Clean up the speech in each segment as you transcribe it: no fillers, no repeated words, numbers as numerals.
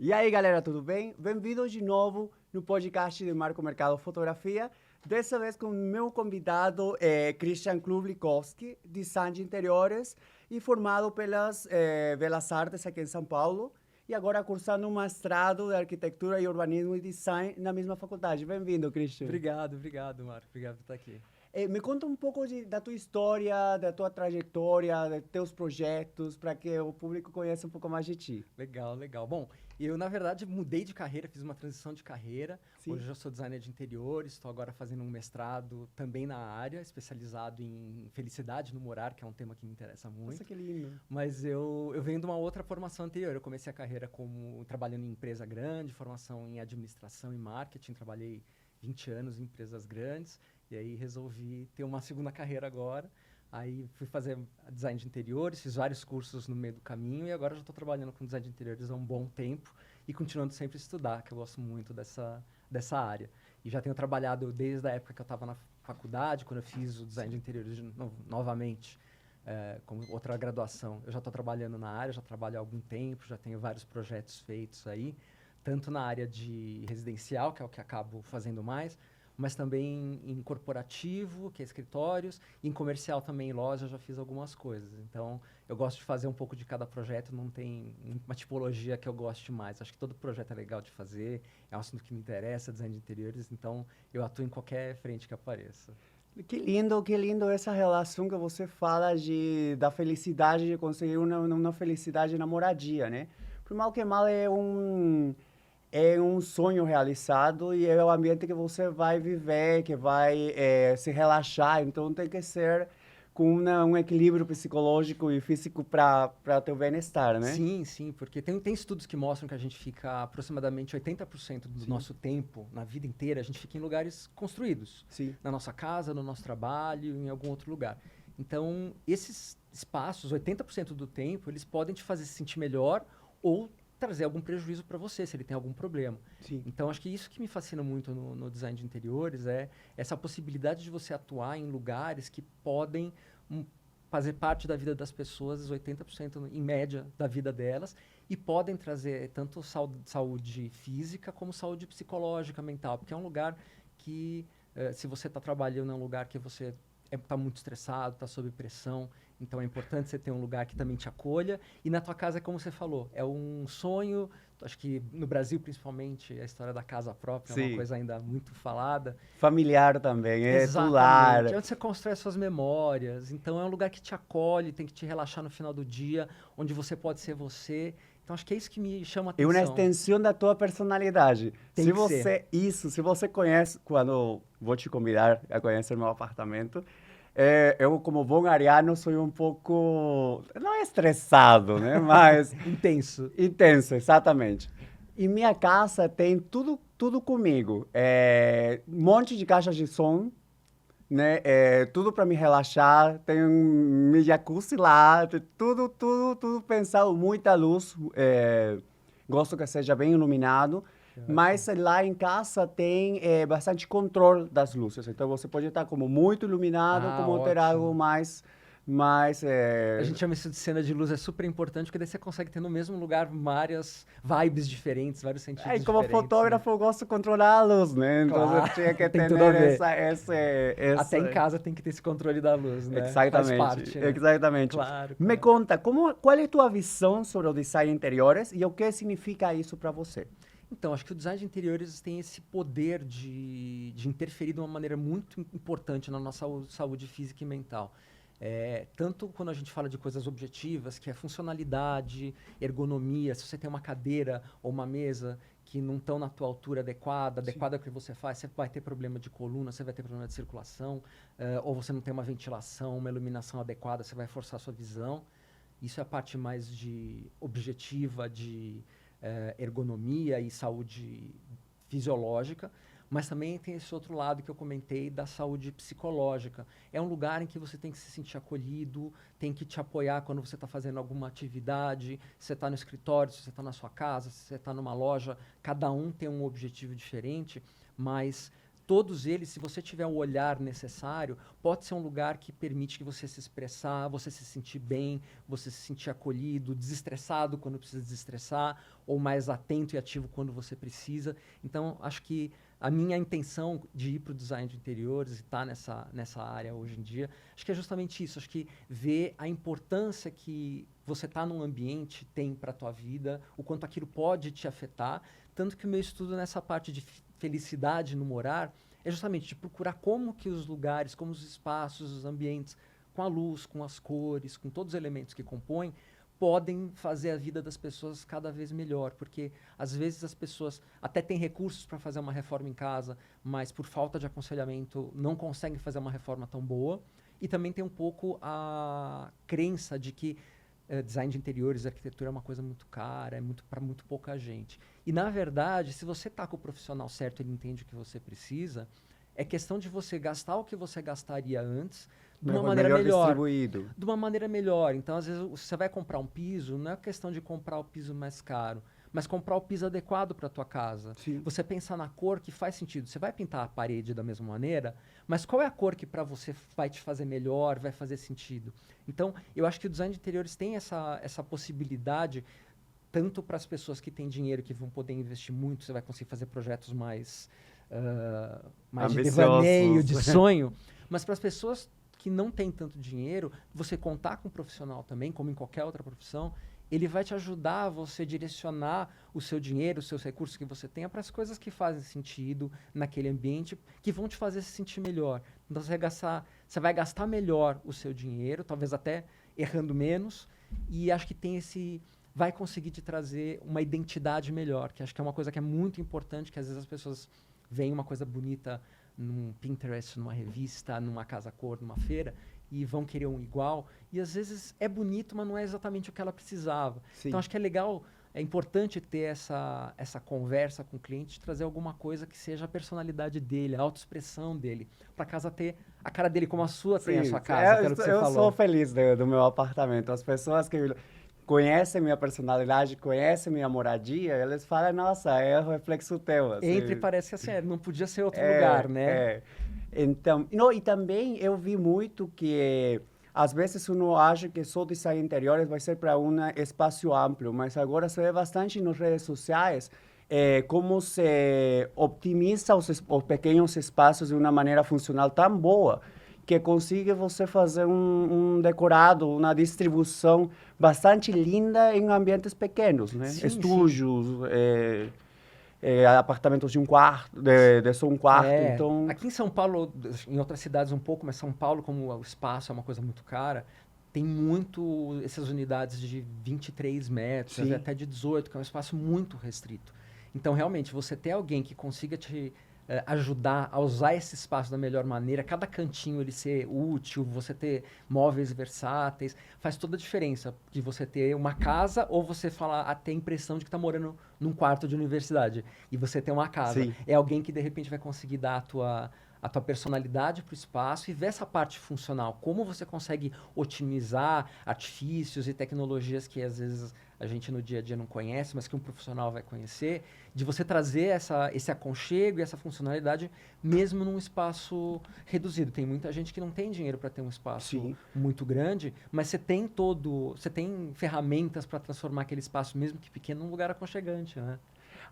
E aí, galera, tudo bem? Bem-vindos de novo no podcast de Marco Mercado Fotografia. Dessa vez com o meu convidado, Christian Klublikowski, design de interiores e formado pelas Belas Artes aqui em São Paulo. E agora cursando um mestrado de arquitetura e urbanismo e design na mesma faculdade. Bem-vindo, Christian. Obrigado, Marco. Obrigado por estar aqui. Me conta um pouco da tua história, da tua trajetória, dos teus projetos, para que o público conheça um pouco mais de ti. Legal. Bom, eu, na verdade, mudei de carreira, fiz uma transição de carreira. Sim. Hoje eu sou designer de interiores, estou agora fazendo um mestrado também na área, especializado em felicidade no morar, que é um tema que me interessa muito. Nossa, que lindo. Mas eu venho de uma outra formação anterior. Eu comecei a carreira trabalhando em empresa grande, formação em administração e marketing. Trabalhei 20 anos em empresas grandes. E aí resolvi ter uma segunda carreira agora. Aí fui fazer design de interiores, fiz vários cursos no meio do caminho e agora já estou trabalhando com design de interiores há um bom tempo e continuando sempre a estudar, que eu gosto muito dessa área. E já tenho trabalhado desde a época que eu estava na faculdade, quando eu fiz o design de interiores novamente, como outra graduação. Eu já estou trabalhando na área, já trabalho há algum tempo, já tenho vários projetos feitos aí, tanto na área de residencial, que é o que acabo fazendo mais, mas também em corporativo, que é escritórios, e em comercial também, em loja, eu já fiz algumas coisas. Então, eu gosto de fazer um pouco de cada projeto, não tem uma tipologia que eu goste mais. Acho que todo projeto é legal de fazer, é um assunto que me interessa, design de interiores, então eu atuo em qualquer frente que apareça. Que lindo essa relação que você fala da felicidade, de conseguir uma felicidade na moradia, né? Por mal que mal é um sonho realizado e é o ambiente que você vai viver, que vai se relaxar. Então tem que ser com um equilíbrio psicológico e físico para teu bem-estar, né? Sim, porque tem estudos que mostram que a gente fica aproximadamente 80% do nosso tempo, na vida inteira, a gente fica em lugares construídos. Sim. Na nossa casa, no nosso trabalho, em algum outro lugar. Então, esses espaços, 80% do tempo, eles podem te fazer se sentir melhor ou trazer algum prejuízo para você, se ele tem algum problema. Sim. Então, acho que isso que me fascina muito no design de interiores é essa possibilidade de você atuar em lugares que podem fazer parte da vida das pessoas, 80% em média da vida delas, e podem trazer tanto saúde física como saúde psicológica, mental, porque é um lugar que, se você está trabalhando em um lugar que você está muito estressado, está sob pressão, então é importante você ter um lugar que também te acolha. E na tua casa, como você falou, é um sonho. Acho que no Brasil, principalmente, a história da casa própria é uma coisa ainda muito falada. Familiar também, do lar. Exatamente. É onde você constrói as suas memórias. Então é um lugar que te acolhe, tem que te relaxar no final do dia, onde você pode ser você. Então acho que é isso que me chama a É atenção. uma extensão da tua personalidade. Tem que ser. Se você conhece, quando vou te convidar a conhecer meu apartamento, eu, como bom ariano, sou um pouco, não estressado, né? Mas intenso, exatamente. E minha casa tem tudo comigo. Um monte de caixas de som, né? Tudo para me relaxar. Tem um jacuzzi lá, tem tudo pensado, muita luz. Gosto que seja bem iluminado. Mas lá em casa tem bastante controle das luzes. Então você pode estar como muito iluminado, como ter algo mais. A gente chama isso de cena de luz, é super importante, porque daí você consegue ter no mesmo lugar várias vibes diferentes, vários sentidos diferentes. Como fotógrafo, eu gosto de controlar a luz, né? Então Claro, eu tinha que tem ter tudo a ver. essa... Até em casa tem que ter esse controle da luz, né? Exatamente, Faz parte, né? exatamente. Claro. Me conta, qual é a tua visão sobre o design de interiores e o que significa isso para você? Então, acho que o design de interiores tem esse poder de interferir de uma maneira muito importante na nossa saúde física e mental. Tanto quando a gente fala de coisas objetivas, que é funcionalidade, ergonomia, se você tem uma cadeira ou uma mesa que não estão na tua altura adequada ao que você faz, você vai ter problema de coluna, você vai ter problema de circulação, ou você não tem uma ventilação, uma iluminação adequada, você vai forçar a sua visão. Isso é a parte mais objetiva de ergonomia e saúde fisiológica, mas também tem esse outro lado que eu comentei da saúde psicológica. É um lugar em que você tem que se sentir acolhido, tem que te apoiar quando você está fazendo alguma atividade, se você está no escritório, se você está na sua casa, se você está numa loja, cada um tem um objetivo diferente, mas todos eles, se você tiver o olhar necessário, pode ser um lugar que permite que você se expressar, você se sentir bem, você se sentir acolhido, desestressado quando precisa desestressar, ou mais atento e ativo quando você precisa. Então, acho que a minha intenção de ir para o design de interiores e estar nessa área hoje em dia, acho que é justamente isso. Acho que ver a importância que você estar num ambiente tem para a tua vida, o quanto aquilo pode te afetar. Tanto que o meu estudo nessa parte de felicidade no morar é justamente de procurar como que os lugares, como os espaços, os ambientes, com a luz, com as cores, com todos os elementos que compõem, podem fazer a vida das pessoas cada vez melhor, porque às vezes as pessoas até têm recursos para fazer uma reforma em casa, mas por falta de aconselhamento não conseguem fazer uma reforma tão boa, e também tem um pouco a crença de que design de interiores, arquitetura é uma coisa muito cara, é muito para muito pouca gente. E na verdade, se você está com o profissional certo, ele entende o que você precisa, é questão de você gastar o que você gastaria antes de uma maneira melhor. Distribuído. De uma maneira melhor. Então, às vezes, você vai comprar um piso, não é questão de comprar o piso mais caro, mas comprar o piso adequado para a tua casa. Sim. Você pensar na cor que faz sentido. Você vai pintar a parede da mesma maneira, mas qual é a cor que para você vai te fazer melhor, vai fazer sentido? Então, eu acho que o design de interiores tem essa possibilidade, tanto para as pessoas que têm dinheiro, que vão poder investir muito, você vai conseguir fazer projetos mais de devaneio, de sonho, mas para as pessoas que não têm tanto dinheiro, você contar com um profissional também, como em qualquer outra profissão, ele vai te ajudar a você direcionar o seu dinheiro, os seus recursos que você tenha para as coisas que fazem sentido naquele ambiente, que vão te fazer se sentir melhor. Então você vai gastar melhor o seu dinheiro, talvez até errando menos, e acho que vai conseguir te trazer uma identidade melhor, que acho que é uma coisa que é muito importante, que às vezes as pessoas veem uma coisa bonita num Pinterest, numa revista, numa casa-cor, numa feira, e vão querer um igual, e às vezes é bonito, mas não é exatamente o que ela precisava. Sim. Então acho que é legal, é importante ter essa conversa com o cliente, trazer alguma coisa que seja a personalidade dele, a autoexpressão dele, para casa ter a cara dele como a sua tem a sua casa, pelo que você falou. Eu sou feliz do meu apartamento. As pessoas que conhecem minha personalidade, conhecem minha moradia, eles falam, nossa, é o reflexo teu. Assim. Entre parece assim, não podia ser outro lugar, né? É. Então, não, e também eu vi muito que às vezes uno acha que só design interiores vai ser para um espaço amplo, mas agora se vê bastante nas redes sociais como se optimiza os pequenos espaços de uma maneira funcional tão boa que consiga você fazer um decorado, uma distribuição bastante linda em ambientes pequenos, né? Sim, Estúdios, apartamentos de um quarto, de só um quarto, então... Aqui em São Paulo, em outras cidades um pouco, mas São Paulo, como o espaço é uma coisa muito cara, tem muito essas unidades de 23 metros, até de 18, que é um espaço muito restrito. Então, realmente, você ter alguém que consiga te ajudar a usar esse espaço da melhor maneira, cada cantinho ele ser útil, você ter móveis versáteis, faz toda a diferença de você ter uma casa ou você ter a impressão de que está morando num quarto de universidade e você ter uma casa. Sim. É alguém que de repente vai conseguir dar a tua personalidade para o espaço e ver essa parte funcional, como você consegue otimizar artifícios e tecnologias que às vezes a gente no dia a dia não conhece, mas que um profissional vai conhecer, de você trazer esse aconchego e essa funcionalidade mesmo num espaço reduzido. Tem muita gente que não tem dinheiro para ter um espaço muito grande, mas você tem ferramentas para transformar aquele espaço, mesmo que pequeno, num lugar aconchegante, né?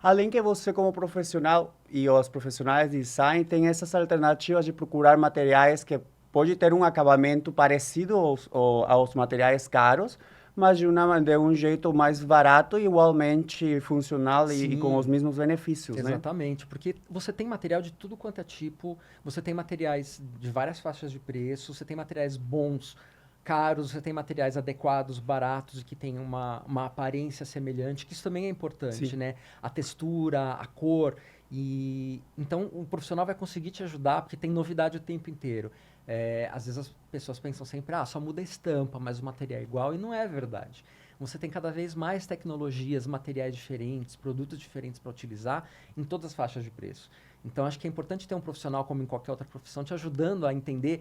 Além que você, como profissional, e os profissionais de design, têm essas alternativas de procurar materiais que pode ter um acabamento parecido aos materiais caros, mas de um jeito mais barato e igualmente funcional e com os mesmos benefícios, Exatamente, porque você tem material de tudo quanto é tipo, você tem materiais de várias faixas de preço, você tem materiais bons, caros, você tem materiais adequados, baratos e que tem uma aparência semelhante, que isso também é importante, né? A textura, a cor. E então o profissional vai conseguir te ajudar porque tem novidade o tempo inteiro. Às vezes as pessoas pensam sempre, só muda a estampa, mas o material é igual, e não é verdade. Você tem cada vez mais tecnologias, materiais diferentes, produtos diferentes para utilizar em todas as faixas de preço. Então, acho que é importante ter um profissional, como em qualquer outra profissão, te ajudando a entender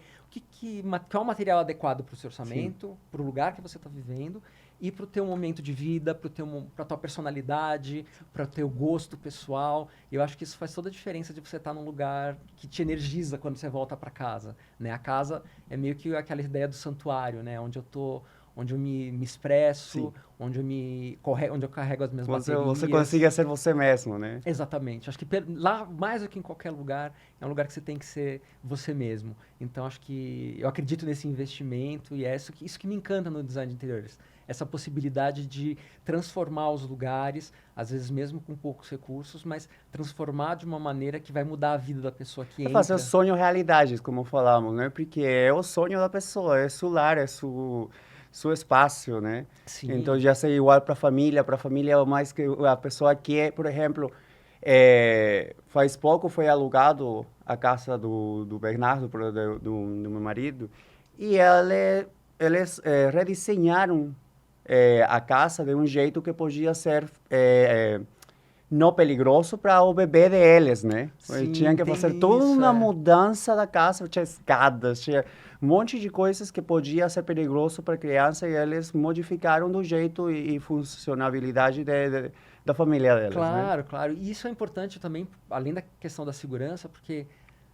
qual é o material adequado para o seu orçamento, para o lugar que você está vivendo, e para o teu momento de vida, para a tua personalidade, para o teu gosto pessoal. Eu acho que isso faz toda a diferença de você estar num lugar que te energiza quando você volta para casa, né? A casa é meio que aquela ideia do santuário, né? Onde eu me expresso, Sim. onde eu carrego as minhas baterias. Você consiga ser você mesmo, né? Exatamente. Acho que lá, mais do que em qualquer lugar, é um lugar que você tem que ser você mesmo. Então, acho que eu acredito nesse investimento e é isso que me encanta no design de interiores. Essa possibilidade de transformar os lugares, às vezes mesmo com poucos recursos, mas transformar de uma maneira que vai mudar a vida da pessoa que entra. Fazer o sonho realidade, como falamos, né? Porque é o sonho da pessoa, é seu lar, é seu espaço, né? Sim. Então, já sei igual para a família é o mais que a pessoa quer, por exemplo, faz pouco foi alugado a casa do Bernardo, do meu marido, e eles redesenharam a casa de um jeito que podia ser não perigoso para o bebê deles, né? Sim, tinha que fazer toda uma mudança da casa, tinha escadas, tinha um monte de coisas que podia ser perigoso para a criança e eles modificaram do jeito e funcionalidade da família deles, Claro, né? claro. E isso é importante também, além da questão da segurança, porque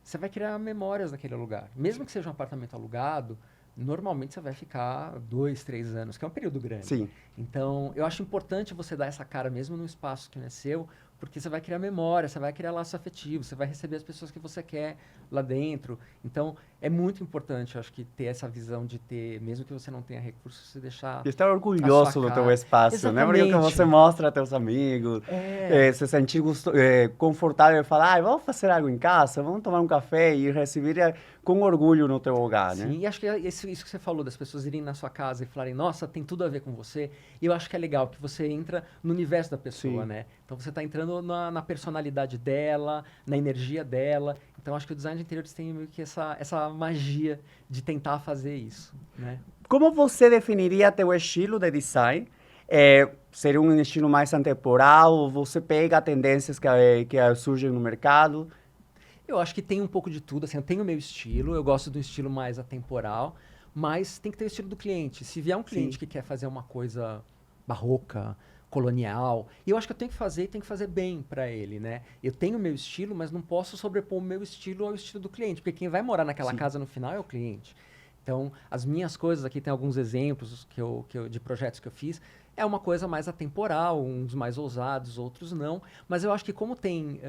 você vai criar memórias daquele lugar. Mesmo que seja um apartamento alugado, normalmente você vai ficar 2, 3 anos, que é um período grande. Sim. Então, eu acho importante você dar essa cara mesmo num espaço que não é seu, porque você vai criar memória, você vai criar laço afetivo, você vai receber as pessoas que você quer lá dentro. Então, é muito importante, eu acho que ter essa visão de ter, mesmo que você não tenha recursos, você deixar E estar orgulhoso do teu espaço, Exatamente. né? Porque você mostra a teus amigos, se sentir confortável e falar, vamos fazer algo em casa, vamos tomar um café e receber com orgulho no teu lugar, né? Sim, e acho que isso que você falou, das pessoas irem na sua casa e falarem, nossa, tem tudo a ver com você, eu acho que é legal, que você entra no universo da pessoa, Sim. né? Então você está entrando na personalidade dela, na energia dela. Então acho que o design de interiores tem meio que essa magia de tentar fazer isso, né? Como você definiria teu estilo de design? Seria um estilo mais atemporal? Você pega tendências que surgem no mercado? Eu acho que tem um pouco de tudo. Assim, eu tenho o meu estilo, eu gosto do estilo mais atemporal, mas tem que ter o estilo do cliente. Se vier um cliente que quer fazer uma coisa barroca, colonial, e eu acho que eu tenho que fazer bem para ele, né? Eu tenho o meu estilo, mas não posso sobrepor o meu estilo ao estilo do cliente, porque quem vai morar naquela casa no final é o cliente. Então, as minhas coisas, aqui tem alguns exemplos de projetos que eu fiz, é uma coisa mais atemporal, uns mais ousados, outros não, mas eu acho que como tem,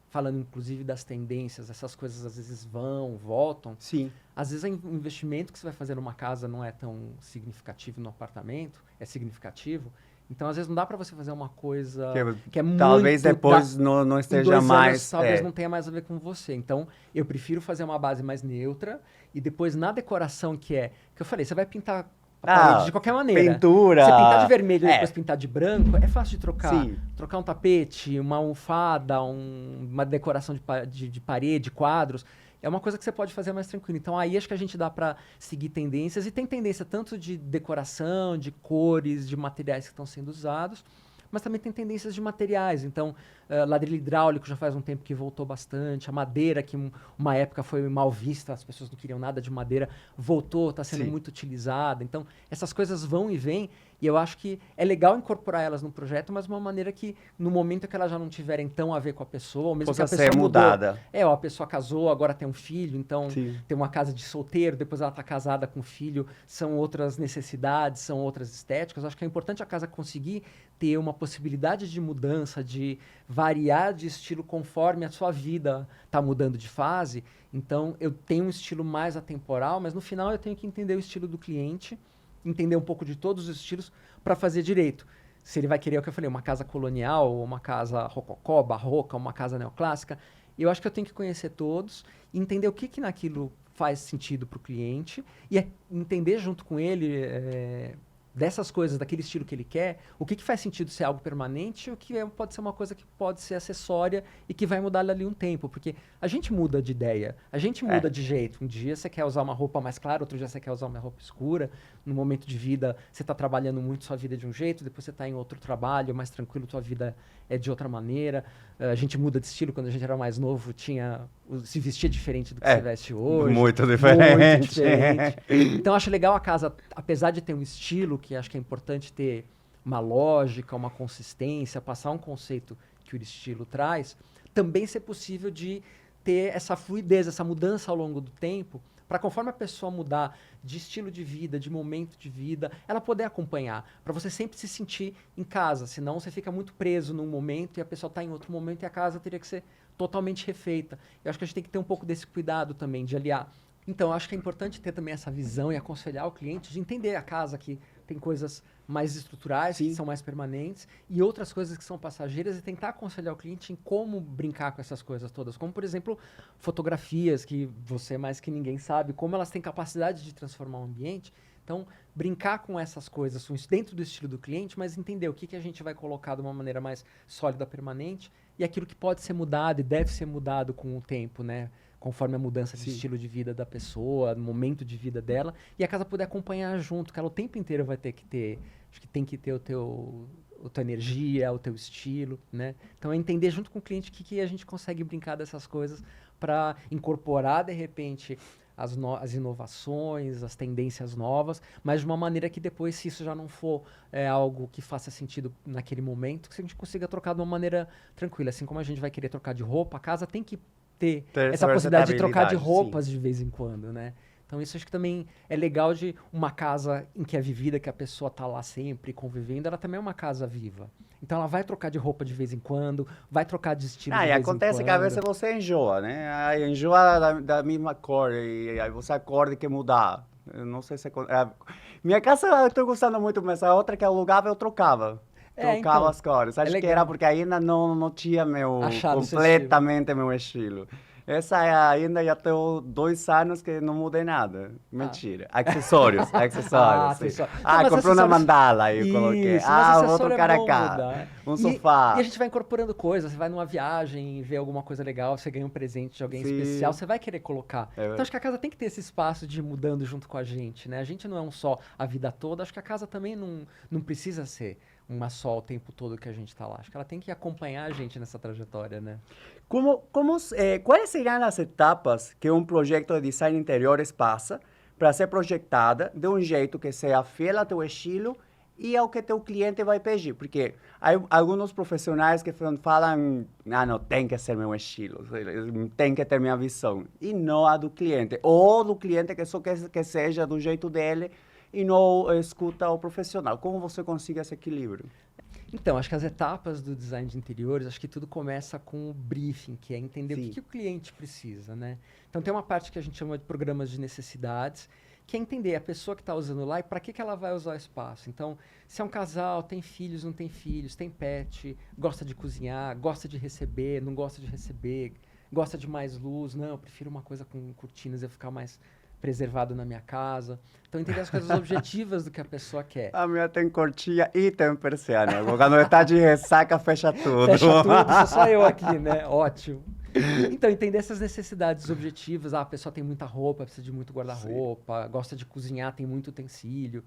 falando inclusive das tendências, essas coisas às vezes vão, voltam, Sim. Às vezes o investimento que você vai fazer numa casa não é tão significativo no apartamento, é significativo, então às vezes não dá para você fazer uma coisa que é muito... Talvez depois não esteja mais... Talvez não tenha mais a ver com você. Então, eu prefiro fazer uma base mais neutra e depois na decoração que eu falei, você vai pintar a parede de qualquer maneira. Pintura. Você pintar de vermelho e depois pintar de branco, é fácil de trocar. Sim. Trocar um tapete, uma almofada, uma decoração de parede, quadros. É uma coisa que você pode fazer mais tranquilo. Então, aí acho que a gente dá para seguir tendências. E tem tendência tanto de decoração, de cores, de materiais que estão sendo usados, mas também tem tendências de materiais. Então, ladrilho hidráulico já faz um tempo que voltou bastante. A madeira, que uma época foi mal vista, as pessoas não queriam nada de madeira, voltou, está sendo muito utilizada. Então, essas coisas vão e vêm. E eu acho que é legal incorporar elas no projeto, mas de uma maneira que, no momento que elas já não tiverem tão a ver com a pessoa, ou mesmo que a pessoa ser mudada. Ou a pessoa casou, agora tem um filho, então tem uma casa de solteiro, depois ela está casada com um filho, são outras necessidades, são outras estéticas. Eu acho que é importante a casa conseguir ter uma possibilidade de mudança, de variar de estilo conforme a sua vida está mudando de fase. Então, eu tenho um estilo mais atemporal, mas no final eu tenho que entender o estilo do cliente, entender um pouco de todos os estilos para fazer direito. Se ele vai querer, o que eu falei, uma casa colonial, ou uma casa rococó, barroca, uma casa neoclássica, eu acho que eu tenho que conhecer todos, entender o que naquilo faz sentido para o cliente e entender junto com ele dessas coisas, daquele estilo que ele quer, o que faz sentido ser algo permanente e o que pode ser uma coisa que pode ser acessória e que vai mudar ali um tempo. Porque a gente muda de ideia, a gente muda de jeito. Um dia você quer usar uma roupa mais clara, outro dia você quer usar uma roupa escura. No momento de vida, você está trabalhando muito sua vida de um jeito, depois você está em outro trabalho, mais tranquilo, sua vida é de outra maneira. A gente muda de estilo. Quando a gente era mais novo, se vestia diferente do que se veste hoje. Muito diferente. Então, eu acho legal a casa, apesar de ter um estilo que acho que é importante ter uma lógica, uma consistência, passar um conceito que o estilo traz, também ser possível de ter essa fluidez, essa mudança ao longo do tempo, para conforme a pessoa mudar de estilo de vida, de momento de vida, ela poder acompanhar, para você sempre se sentir em casa, senão você fica muito preso num momento e a pessoa está em outro momento e a casa teria que ser totalmente refeita. Eu acho que a gente tem que ter um pouco desse cuidado também, de aliar. Então, eu acho que é importante ter também essa visão e aconselhar o cliente de entender a casa que tem coisas mais estruturais, que são mais permanentes, e outras coisas que são passageiras, e tentar aconselhar o cliente em como brincar com essas coisas todas. Como, por exemplo, fotografias, que você mais que ninguém sabe, como elas têm capacidade de transformar o ambiente. Então, brincar com essas coisas dentro do estilo do cliente, mas entender o que a gente vai colocar de uma maneira mais sólida, permanente, e aquilo que pode ser mudado e deve ser mudado com o tempo, né? Conforme a mudança de estilo de vida da pessoa, no momento de vida dela, e a casa poder acompanhar junto, que ela o tempo inteiro vai ter que ter, acho que tem que ter a tua energia, o teu estilo, né? Então é entender junto com o cliente que a gente consegue brincar dessas coisas para incorporar, de repente, as inovações, as tendências novas, mas de uma maneira que depois, se isso já não for algo que faça sentido naquele momento, que a gente consiga trocar de uma maneira tranquila. Assim como a gente vai querer trocar de roupa, a casa tem que ter essa possibilidade de trocar de roupas de vez em quando, né? Então isso acho que também é legal de uma casa em que é vivida, que a pessoa tá lá sempre convivendo, ela também é uma casa viva. Então ela vai trocar de roupa de vez em quando, vai trocar de estilo de vez em quando. E acontece que às vezes você enjoa, né? Aí enjoa da mesma cor, e aí você acorda e quer mudar. Eu não sei se... minha casa eu tô gostando muito, mas a outra que eu alugava eu trocava. Trocava então, as cores. Acho que era porque ainda não tinha completamente meu estilo. Essa ainda já tenho 2 anos que não mudei nada. Mentira. Acessórios. Comprei uma mandala e eu coloquei. Vou trocar a cara. Um sofá. E a gente vai incorporando coisas. Você vai numa viagem, vê alguma coisa legal, você ganha um presente de alguém especial, você vai querer colocar. Então acho que a casa tem que ter esse espaço de ir mudando junto com a gente, né? A gente não é um só a vida toda. Acho que a casa também não precisa ser uma só o tempo todo que a gente está lá. Acho que ela tem que acompanhar a gente nessa trajetória, né? Quais seriam as etapas que um projeto de design de interiores passa para ser projetada de um jeito que seja fiel ao teu estilo e ao que teu cliente vai pedir? Porque há alguns profissionais que falam, não tem que ser meu estilo, tem que ter minha visão, e não a do cliente. Ou do cliente que só quer que seja do jeito dele, e não escuta o profissional. Como você consegue esse equilíbrio? Então, acho que as etapas do design de interiores, acho que tudo começa com o briefing, que é entender o que o cliente precisa, né? Então, tem uma parte que a gente chama de programas de necessidades, que é entender a pessoa que está usando lá e para que ela vai usar o espaço. Então, se é um casal, tem filhos, não tem filhos, tem pet, gosta de cozinhar, gosta de receber, não gosta de receber, gosta de mais luz, não, eu prefiro uma coisa com cortinas, eu ficar mais preservado na minha casa. Então, entender as coisas objetivas do que a pessoa quer. A minha tem cortina e tem persiana. Quando está de ressaca, fecha tudo. Fecha tudo, sou só eu aqui, né? Ótimo. Então, entender essas necessidades objetivas. A pessoa tem muita roupa, precisa de muito guarda-roupa, gosta de cozinhar, tem muito utensílio,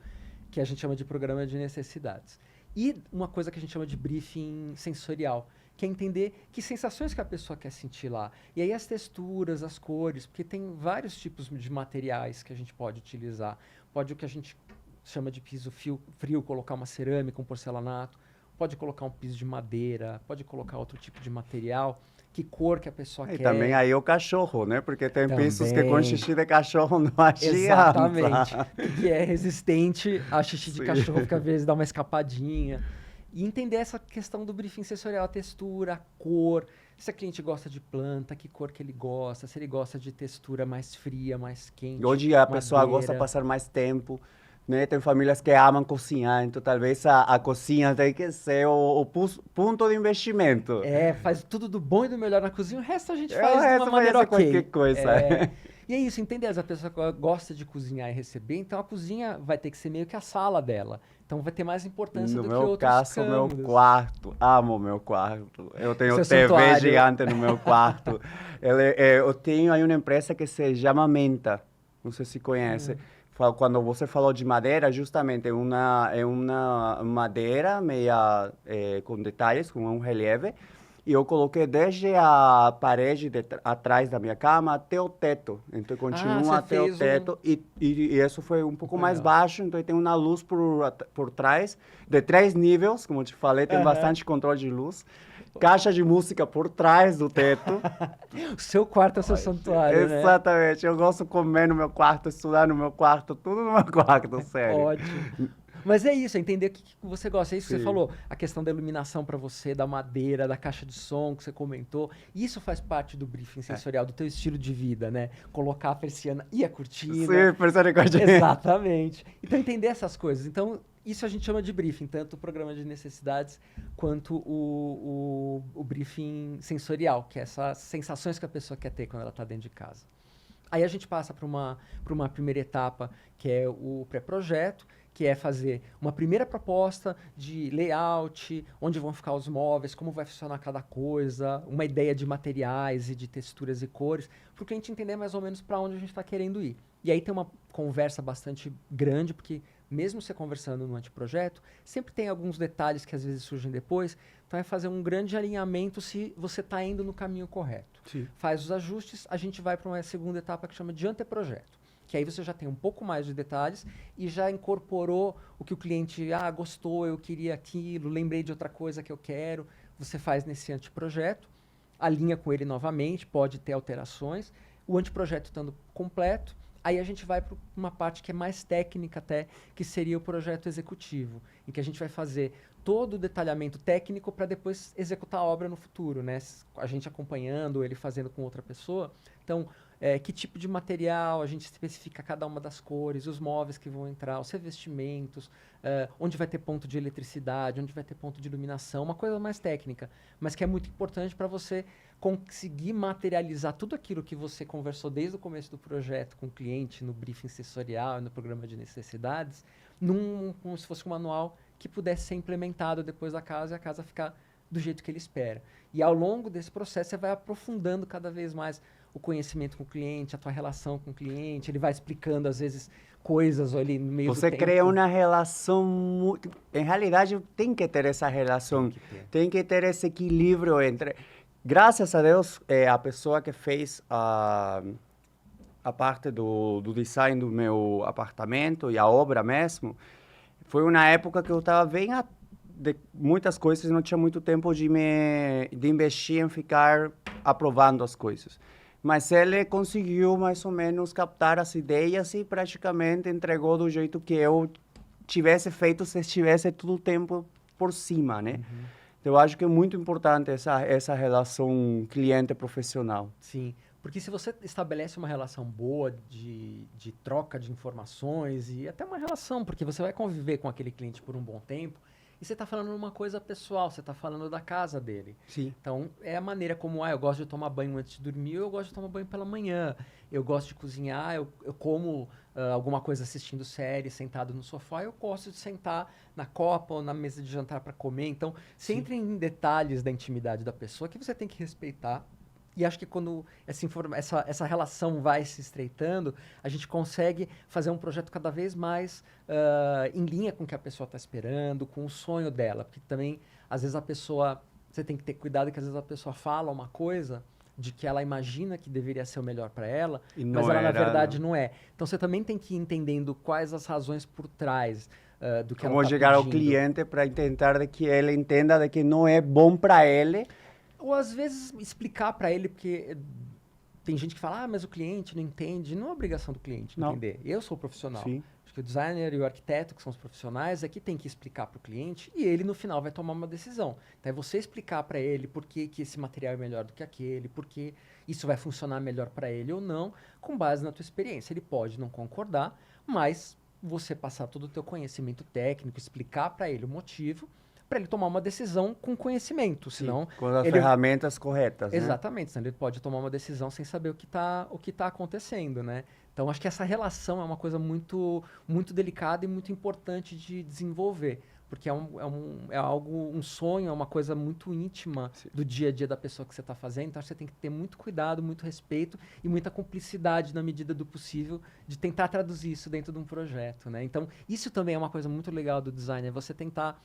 que a gente chama de programa de necessidades. E uma coisa que a gente chama de briefing sensorial, que é entender que sensações que a pessoa quer sentir lá. E aí as texturas, as cores, porque tem vários tipos de materiais que a gente pode utilizar. Pode o que a gente chama de piso frio, colocar uma cerâmica, um porcelanato. Pode colocar um piso de madeira, pode colocar outro tipo de material. Que cor que a pessoa quer. E também aí o cachorro, né? Porque tem pisos que com xixi de cachorro não adianta. Exatamente. Que é resistente a xixi de cachorro, que às vezes dá uma escapadinha. E entender essa questão do briefing sensorial, a textura, a cor, se a cliente gosta de planta, que cor que ele gosta, se ele gosta de textura mais fria, mais quente. Hoje a pessoa gosta de passar mais tempo, né? Tem famílias que amam cozinhar, então talvez a cozinha tem que ser o ponto de investimento. Faz tudo do bom e do melhor na cozinha, o resto a gente faz de uma maneira ok. Qualquer coisa. E é isso, entender, a pessoa gosta de cozinhar e receber, então a cozinha vai ter que ser meio que a sala dela. Então vai ter mais importância do que outros caso, cômodos. Meu quarto, amo meu quarto. Eu tenho Seu TV santuário. gigante no meu quarto. Eu tenho aí uma empresa que se chama Menta, não sei se conhece. Quando você falou de madeira, justamente é uma madeira meia com detalhes, com um relieve. e eu coloquei desde a parede atrás da minha cama até o teto. Então, continua até o teto. E isso foi um pouco mais baixo, então tem uma luz por trás, de 3 níveis, como eu te falei, tem bastante controle de luz. Caixa de música por trás do teto. O seu quarto é o seu santuário, né? Exatamente. Eu gosto de comer no meu quarto, estudar no meu quarto, tudo no meu quarto, sério. Ótimo. Mas é isso, é entender o que você gosta. É isso que você falou. A questão da iluminação para você, da madeira, da caixa de som que você comentou. Isso faz parte do briefing sensorial, do teu estilo de vida, né? Colocar a persiana e a cortina. Sim, persiana e cortina. Exatamente. Então, entender essas coisas. Então, isso a gente chama de briefing, tanto o programa de necessidades quanto o briefing sensorial, que é essas sensações que a pessoa quer ter quando ela está dentro de casa. Aí a gente passa para uma primeira etapa, que é o pré-projeto, que é fazer uma primeira proposta de layout, onde vão ficar os móveis, como vai funcionar cada coisa, uma ideia de materiais e de texturas e cores, para o cliente entender mais ou menos para onde a gente está querendo ir. E aí tem uma conversa bastante grande, porque mesmo você conversando no anteprojeto, sempre tem alguns detalhes que às vezes surgem depois, então é fazer um grande alinhamento se você está indo no caminho correto. Sim. Faz os ajustes, a gente vai para uma segunda etapa que chama de anteprojeto, que aí você já tem um pouco mais de detalhes e já incorporou o que o cliente, gostou, eu queria aquilo, lembrei de outra coisa que eu quero, você faz nesse anteprojeto, alinha com ele novamente, pode ter alterações, o anteprojeto estando completo, aí a gente vai para uma parte que é mais técnica até, que seria o projeto executivo, em que a gente vai fazer todo o detalhamento técnico para depois executar a obra no futuro, né? A gente acompanhando, ele fazendo com outra pessoa. Então, que tipo de material, a gente especifica cada uma das cores, os móveis que vão entrar, os revestimentos, onde vai ter ponto de eletricidade, onde vai ter ponto de iluminação, uma coisa mais técnica, mas que é muito importante para você conseguir materializar tudo aquilo que você conversou desde o começo do projeto com o cliente, no briefing sensorial e no programa de necessidades, como se fosse um manual que pudesse ser implementado depois da casa e a casa ficar do jeito que ele espera. E ao longo desse processo você vai aprofundando cada vez mais o conhecimento com o cliente, a tua relação com o cliente, ele vai explicando às vezes coisas ali no meio do tempo. Você cria uma relação, em realidade tem que ter essa relação, tem que ter esse equilíbrio entre... Graças a Deus, a pessoa que fez a parte do design do meu apartamento e a obra mesmo, foi uma época que eu estava bem de muitas coisas, não tinha muito tempo de investir em ficar aprovando as coisas. Mas ele conseguiu mais ou menos captar as ideias e praticamente entregou do jeito que eu tivesse feito se estivesse todo o tempo por cima, né? Uhum. Eu acho que é muito importante essa relação cliente-profissional. Sim, porque se você estabelece uma relação boa de troca de informações e até uma relação, porque você vai conviver com aquele cliente por um bom tempo, e você está falando uma coisa pessoal, você está falando da casa dele. Sim. Então, é a maneira como, eu gosto de tomar banho antes de dormir, eu gosto de tomar banho pela manhã. Eu gosto de cozinhar, eu como alguma coisa assistindo série, sentado no sofá, eu gosto de sentar na copa ou na mesa de jantar para comer. Então, você entra em detalhes da intimidade da pessoa que você tem que respeitar. E acho que quando essa relação vai se estreitando, a gente consegue fazer um projeto cada vez mais em linha com o que a pessoa está esperando, com o sonho dela. Porque também, às vezes, você tem que ter cuidado que às vezes a pessoa fala uma coisa de que ela imagina que deveria ser o melhor para ela, mas ela, na verdade, não é. Então, você também tem que ir entendendo quais as razões por trás do que ela está pedindo. Como chegar ao cliente para tentar que ele entenda de que não é bom para ele. Ou às vezes explicar para ele, porque tem gente que fala, mas o cliente não entende. Não é obrigação do cliente entender. Eu sou o profissional. Sim. Acho que o designer e o arquiteto, que são os profissionais, é que tem que explicar para o cliente e ele no final vai tomar uma decisão. Então é você explicar para ele por que esse material é melhor do que aquele, por que isso vai funcionar melhor para ele ou não, com base na tua experiência. Ele pode não concordar, mas você passar todo o teu conhecimento técnico, explicar para ele o motivo, para ele tomar uma decisão com conhecimento, senão... Com as ferramentas corretas, né? Exatamente, senão ele pode tomar uma decisão sem saber o que tá acontecendo, né? Então, acho que essa relação é uma coisa muito, muito delicada e muito importante de desenvolver, porque é algo, um sonho, é uma coisa muito íntima do dia a dia da pessoa que você está fazendo, então você tem que ter muito cuidado, muito respeito e muita cumplicidade na medida do possível de tentar traduzir isso dentro de um projeto, né? Então, isso também é uma coisa muito legal do design, é você tentar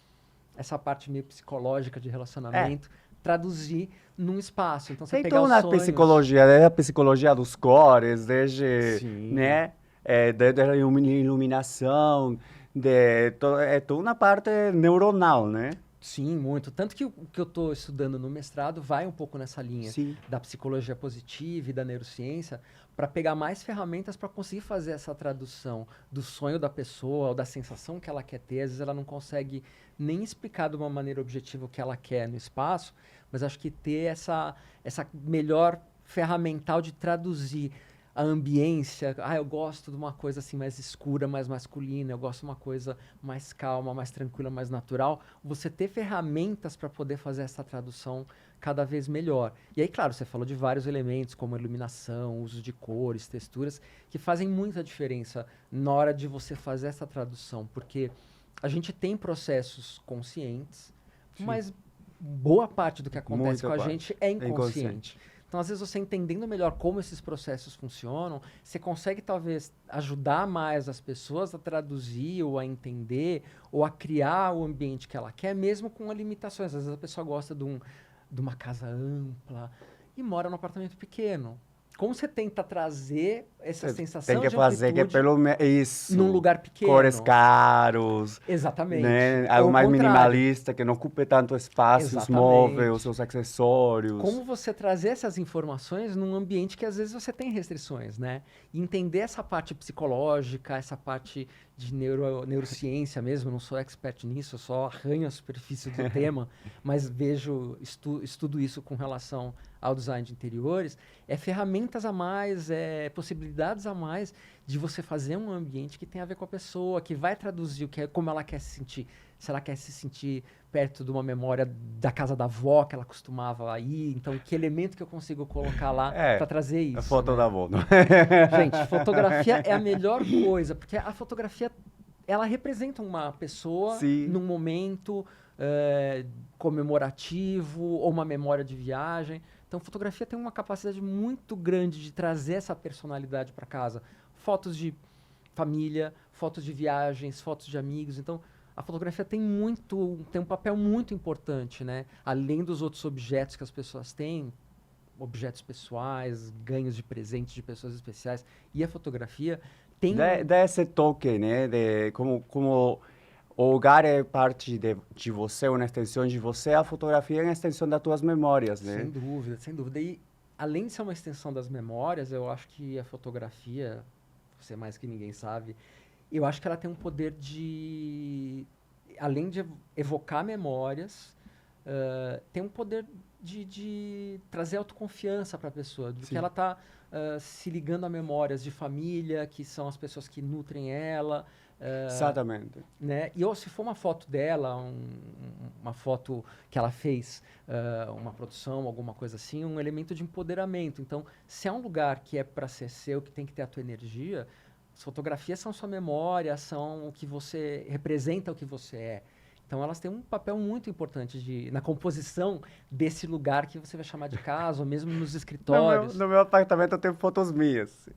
essa parte meio psicológica de relacionamento, traduzir num espaço. Então, você Tem pegar toda os uma sonhos... psicologia, desde a psicologia dos cores, desde, Sim. né, desde a iluminação, é toda uma parte neuronal, né? Sim, muito. Tanto que o que eu estou estudando no mestrado vai um pouco nessa linha Sim. da psicologia positiva e da neurociência, para pegar mais ferramentas para conseguir fazer essa tradução do sonho da pessoa ou da sensação que ela quer ter. Às vezes ela não consegue nem explicar de uma maneira objetiva o que ela quer no espaço, mas acho que ter essa melhor ferramental de traduzir a ambiência. Eu gosto de uma coisa assim mais escura, mais masculina, eu gosto de uma coisa mais calma, mais tranquila, mais natural. Você ter ferramentas para poder fazer essa tradução cada vez melhor. E aí, claro, você falou de vários elementos, como a iluminação, uso de cores, texturas, que fazem muita diferença na hora de você fazer essa tradução, porque a gente tem processos conscientes, Sim. mas boa parte do que acontece Muita com a parte gente é inconsciente. inconsciente. Então, às vezes, você entendendo melhor como esses processos funcionam, você consegue, talvez, ajudar mais as pessoas a traduzir ou a entender ou a criar o ambiente que ela quer, mesmo com limitações. Às vezes, a pessoa gosta de uma casa ampla e mora num apartamento pequeno. Como você tenta trazer essa sensação Tem que de fazer que amplitude isso. num lugar pequeno? Cores caros. Exatamente. Né? Ou Algo o mais contrário. minimalista, que não ocupe tanto espaço, os Exatamente. móveis, os seus acessórios. Como você trazer essas informações num ambiente que às vezes você tem restrições, né? E entender essa parte psicológica, essa parte de neurociência mesmo, eu não sou expert nisso, eu só arranho a superfície do tema, mas estudo isso com relação ao design de interiores, é ferramentas a mais, é possibilidades a mais de você fazer um ambiente que tem a ver com a pessoa, que vai traduzir o que é, como ela quer se sentir. Se ela quer se sentir perto de uma memória da casa da avó que ela costumava ir, então que elemento que eu consigo colocar lá para trazer isso? A foto da avó. Gente, fotografia é a melhor coisa, porque a fotografia ela representa uma pessoa Sim. num momento comemorativo ou uma memória de viagem. Então, fotografia tem uma capacidade muito grande de trazer essa personalidade para casa. Fotos de família, fotos de viagens, fotos de amigos. Então, a fotografia tem um papel muito importante, né? Além dos outros objetos que as pessoas têm, objetos pessoais, ganhos de presentes de pessoas especiais. E a fotografia tem... Dá esse toque, né? De como o lugar é parte de você, uma extensão de você, a fotografia é uma extensão das tuas memórias, né? Sem dúvida, sem dúvida. E além de ser uma extensão das memórias, eu acho que a fotografia, você mais que ninguém sabe, eu acho que ela tem um poder de, além de evocar memórias, tem um poder de trazer autoconfiança para a pessoa, de que ela está se ligando a memórias de família, que são as pessoas que nutrem ela. Exatamente. Né? E se for uma foto dela, uma foto que ela fez, uma produção, alguma coisa assim, um elemento de empoderamento. Então, se é um lugar que é para ser seu, que tem que ter a tua energia, as fotografias são sua memória, são o que você representa, o que você é. Então, elas têm um papel muito importante na composição desse lugar que você vai chamar de casa, ou mesmo nos escritórios. No meu apartamento eu tenho fotos minhas.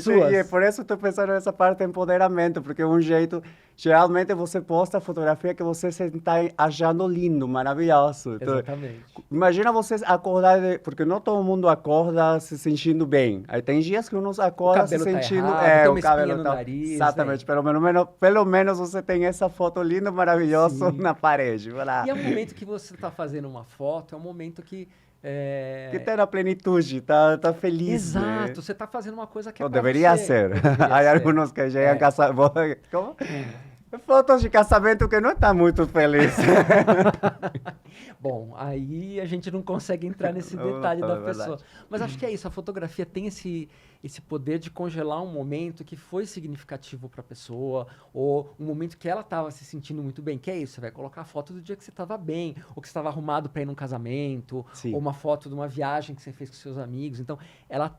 Suas? E é por isso eu estou pensando nessa parte de empoderamento, porque é um jeito... Geralmente você posta a fotografia que você está achando lindo, maravilhoso. Então, Exatamente. imagina você acordar, porque não todo mundo acorda se sentindo bem. Aí tem dias que uno acorda se sentindo... Tá errado, tem uma o cabelo no tá... nariz. Exatamente, pelo menos você tem essa foto linda, maravilhosa na parede. E é um momento que você está fazendo uma foto, é um momento que... Que tá na plenitude, tá feliz. Exato, né? você está fazendo uma coisa que é Deveria você. ser. Deveria Há ser. alguns que chegam a casar... Como? Fotos de casamento que não está muito feliz. Bom, aí a gente não consegue entrar nesse detalhe da pessoa. Mas acho que é isso, a fotografia tem esse poder de congelar um momento que foi significativo para a pessoa, ou um momento que ela estava se sentindo muito bem. Que é isso, você vai colocar a foto do dia que você estava bem, ou que você estava arrumado para ir num casamento, Sim. ou uma foto de uma viagem que você fez com seus amigos. Então,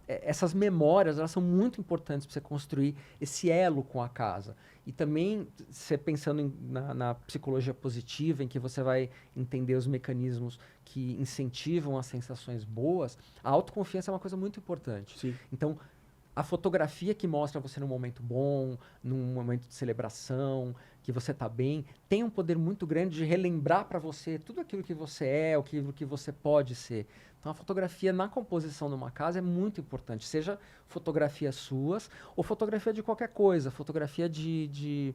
essas memórias, elas são muito importantes para você construir esse elo com a casa. E também, você pensando na psicologia positiva, em que você vai entender os mecanismos que incentivam as sensações boas, a autoconfiança é uma coisa muito importante. Sim. Então, a fotografia que mostra você num momento bom, num momento de celebração, que você está bem, tem um poder muito grande de relembrar para você tudo aquilo que você é, aquilo que você pode ser. Então, a fotografia na composição de uma casa é muito importante, seja fotografias suas ou fotografia de qualquer coisa, fotografia de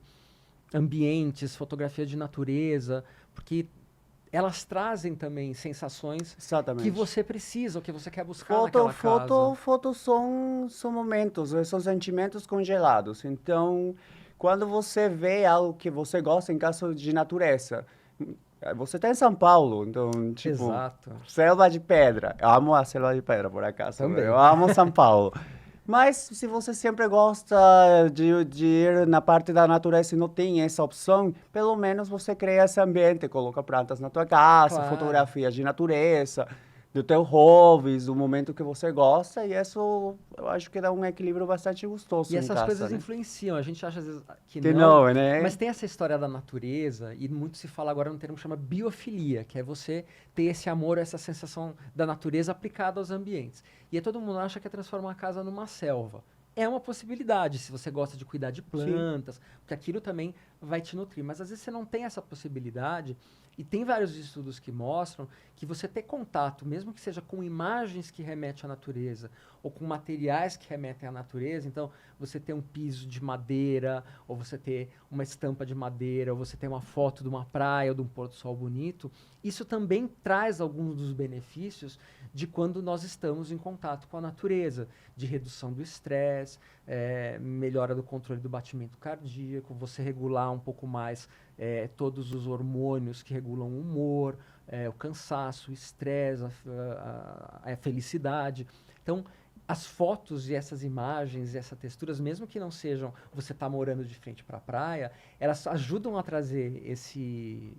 ambientes, fotografia de natureza, porque elas trazem também sensações que Exatamente. você precisa, ou que você quer buscar naquela casa. Fotos são momentos, são sentimentos congelados. Então, quando você vê algo que você gosta em caso de natureza, você está em São Paulo, então, tipo, Exato. selva de pedra. Eu amo a selva de pedra, por acaso. Também. Eu amo São Paulo. Mas se você sempre gosta de ir na parte da natureza e não tem essa opção, pelo menos você cria esse ambiente, coloca plantas na tua casa, Claro. fotografias de natureza, do teu hobbies, do momento que você gosta, e isso eu acho que dá um equilíbrio bastante gostoso E em essas casa, coisas né? influenciam. A gente acha às vezes que Que não, não, né? mas tem essa história da natureza, e muito se fala agora num termo que chama biofilia, que é você ter esse amor, essa sensação da natureza aplicada aos ambientes. E aí todo mundo acha que é transformar a casa numa selva. É uma possibilidade, se você gosta de cuidar de plantas, porque aquilo também vai te nutrir. Mas às vezes você não tem essa possibilidade, e tem vários estudos que mostram que você ter contato, mesmo que seja com imagens que remetem à natureza, ou com materiais que remetem à natureza, então você ter um piso de madeira, ou você ter uma estampa de madeira, ou você ter uma foto de uma praia ou de um pôr do sol bonito, isso também traz alguns dos benefícios de quando nós estamos em contato com a natureza, de redução do estresse, melhora do controle do batimento cardíaco, você regular um pouco mais todos os hormônios que regulam o humor, o cansaço, o estresse, a felicidade. Então, as fotos e essas imagens e essas texturas, mesmo que não sejam você tá morando de frente para a praia, elas ajudam a trazer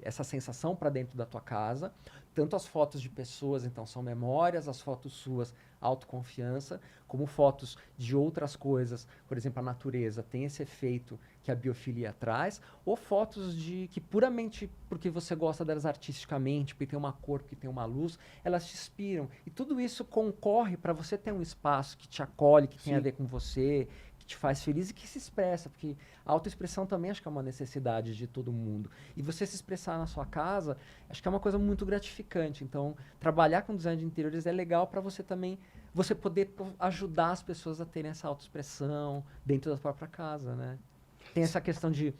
essa sensação para dentro da tua casa. Tanto as fotos de pessoas, então, são memórias, as fotos suas, autoconfiança, como fotos de outras coisas, por exemplo, a natureza tem esse efeito que a biofilia traz, ou fotos que puramente porque você gosta delas artisticamente, porque tem uma cor, porque tem uma luz, elas te inspiram. E tudo isso concorre para você ter um espaço que te acolhe, que tem a ver com você, que te faz feliz e que se expressa, porque a autoexpressão também acho que é uma necessidade de todo mundo. E você se expressar na sua casa, acho que é uma coisa muito gratificante. Então, trabalhar com design de interiores é legal para você também, você poder ajudar as pessoas a terem essa autoexpressão dentro da própria casa, né? Tem essa questão de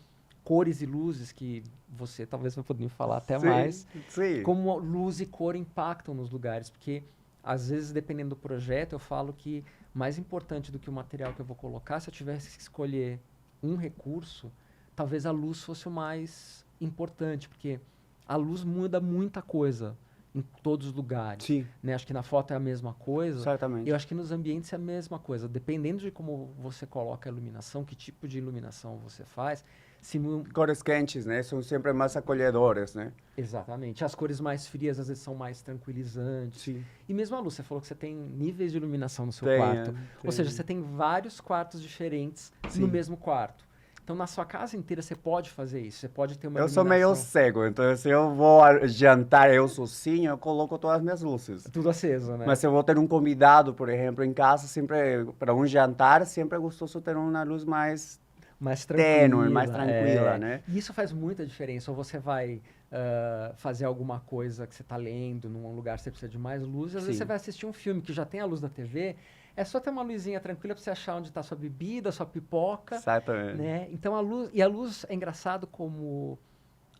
cores e luzes que você talvez vai poder falar até mais. Sim. Como luz e cor impactam nos lugares, porque às vezes, dependendo do projeto, eu falo que mais importante do que o material que eu vou colocar, se eu tivesse que escolher um recurso, talvez a luz fosse o mais importante, porque a luz muda muita coisa em todos os lugares. Sim. Né? Acho que na foto é a mesma coisa. Certamente. Eu acho que nos ambientes é a mesma coisa. Dependendo de como você coloca a iluminação, que tipo de iluminação você faz, Cores quentes, né? São sempre mais acolhedoras, né? Exatamente. As cores mais frias às vezes são mais tranquilizantes. Sim. E mesmo a luz, você falou que você tem níveis de iluminação no seu Tem, quarto. tem. Ou seja, você tem vários quartos diferentes Sim. no mesmo quarto. Então, na sua casa inteira, você pode fazer isso. Você pode ter uma Eu sou iluminação. meio cego, então se eu vou jantar eu sozinho, eu coloco todas as minhas luzes. Tudo aceso, né? Mas se eu vou ter um convidado, por exemplo, em casa, sempre, para um jantar, sempre é gostoso ter uma luz mais tênue, mais tranquila, né? E isso faz muita diferença. Ou você vai fazer alguma coisa que você está lendo num lugar que você precisa de mais luz, às vezes você vai assistir um filme que já tem a luz da TV, é só ter uma luzinha tranquila para você achar onde está sua bebida, sua pipoca. Exatamente. Né? Então a luz é engraçado como,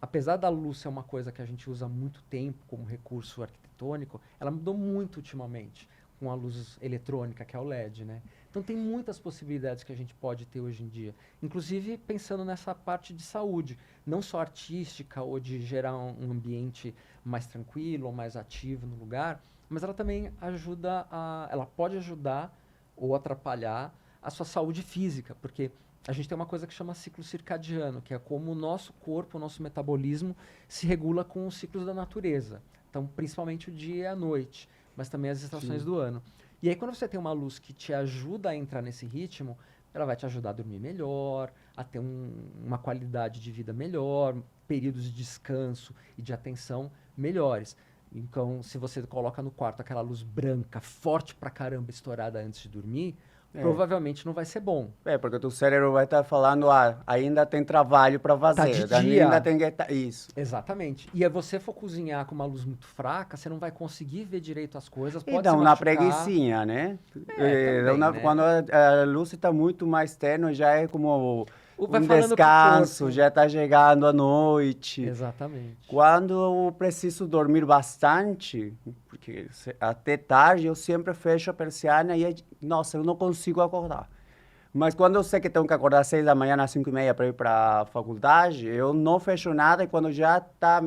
apesar da luz ser uma coisa que a gente usa há muito tempo como recurso arquitetônico, ela mudou muito ultimamente com a luz eletrônica, que é o LED, né? Então tem muitas possibilidades que a gente pode ter hoje em dia. Inclusive pensando nessa parte de saúde, não só artística ou de gerar um ambiente mais tranquilo ou mais ativo no lugar, mas ela também ela pode ajudar ou atrapalhar a sua saúde física, porque a gente tem uma coisa que chama ciclo circadiano, que é como o nosso corpo, o nosso metabolismo se regula com os ciclos da natureza. Então, principalmente o dia e a noite, mas também as estações do ano. E aí, quando você tem uma luz que te ajuda a entrar nesse ritmo, ela vai te ajudar a dormir melhor, a ter uma qualidade de vida melhor, períodos de descanso e de atenção melhores. Então, se você coloca no quarto aquela luz branca, forte pra caramba, estourada antes de dormir, provavelmente não vai ser bom. Porque o teu cérebro vai estar falando, ainda tem trabalho para fazer. Tá de dia. Ainda tem que... Isso. Exatamente. E aí você for cozinhar com uma luz muito fraca, você não vai conseguir ver direito as coisas, pode Então, se na machucar. preguicinha, né? Também, né? Quando a luz está muito mais tênue, já é como Vai um falando pro descanso, corpo. já está chegando a noite. Exatamente. Quando eu preciso dormir bastante, porque até tarde eu sempre fecho a persiana e, nossa, eu não consigo acordar. Mas quando eu sei que tenho que acordar às 6 da manhã, às 5h30 para ir para a faculdade, eu não fecho nada e quando já está,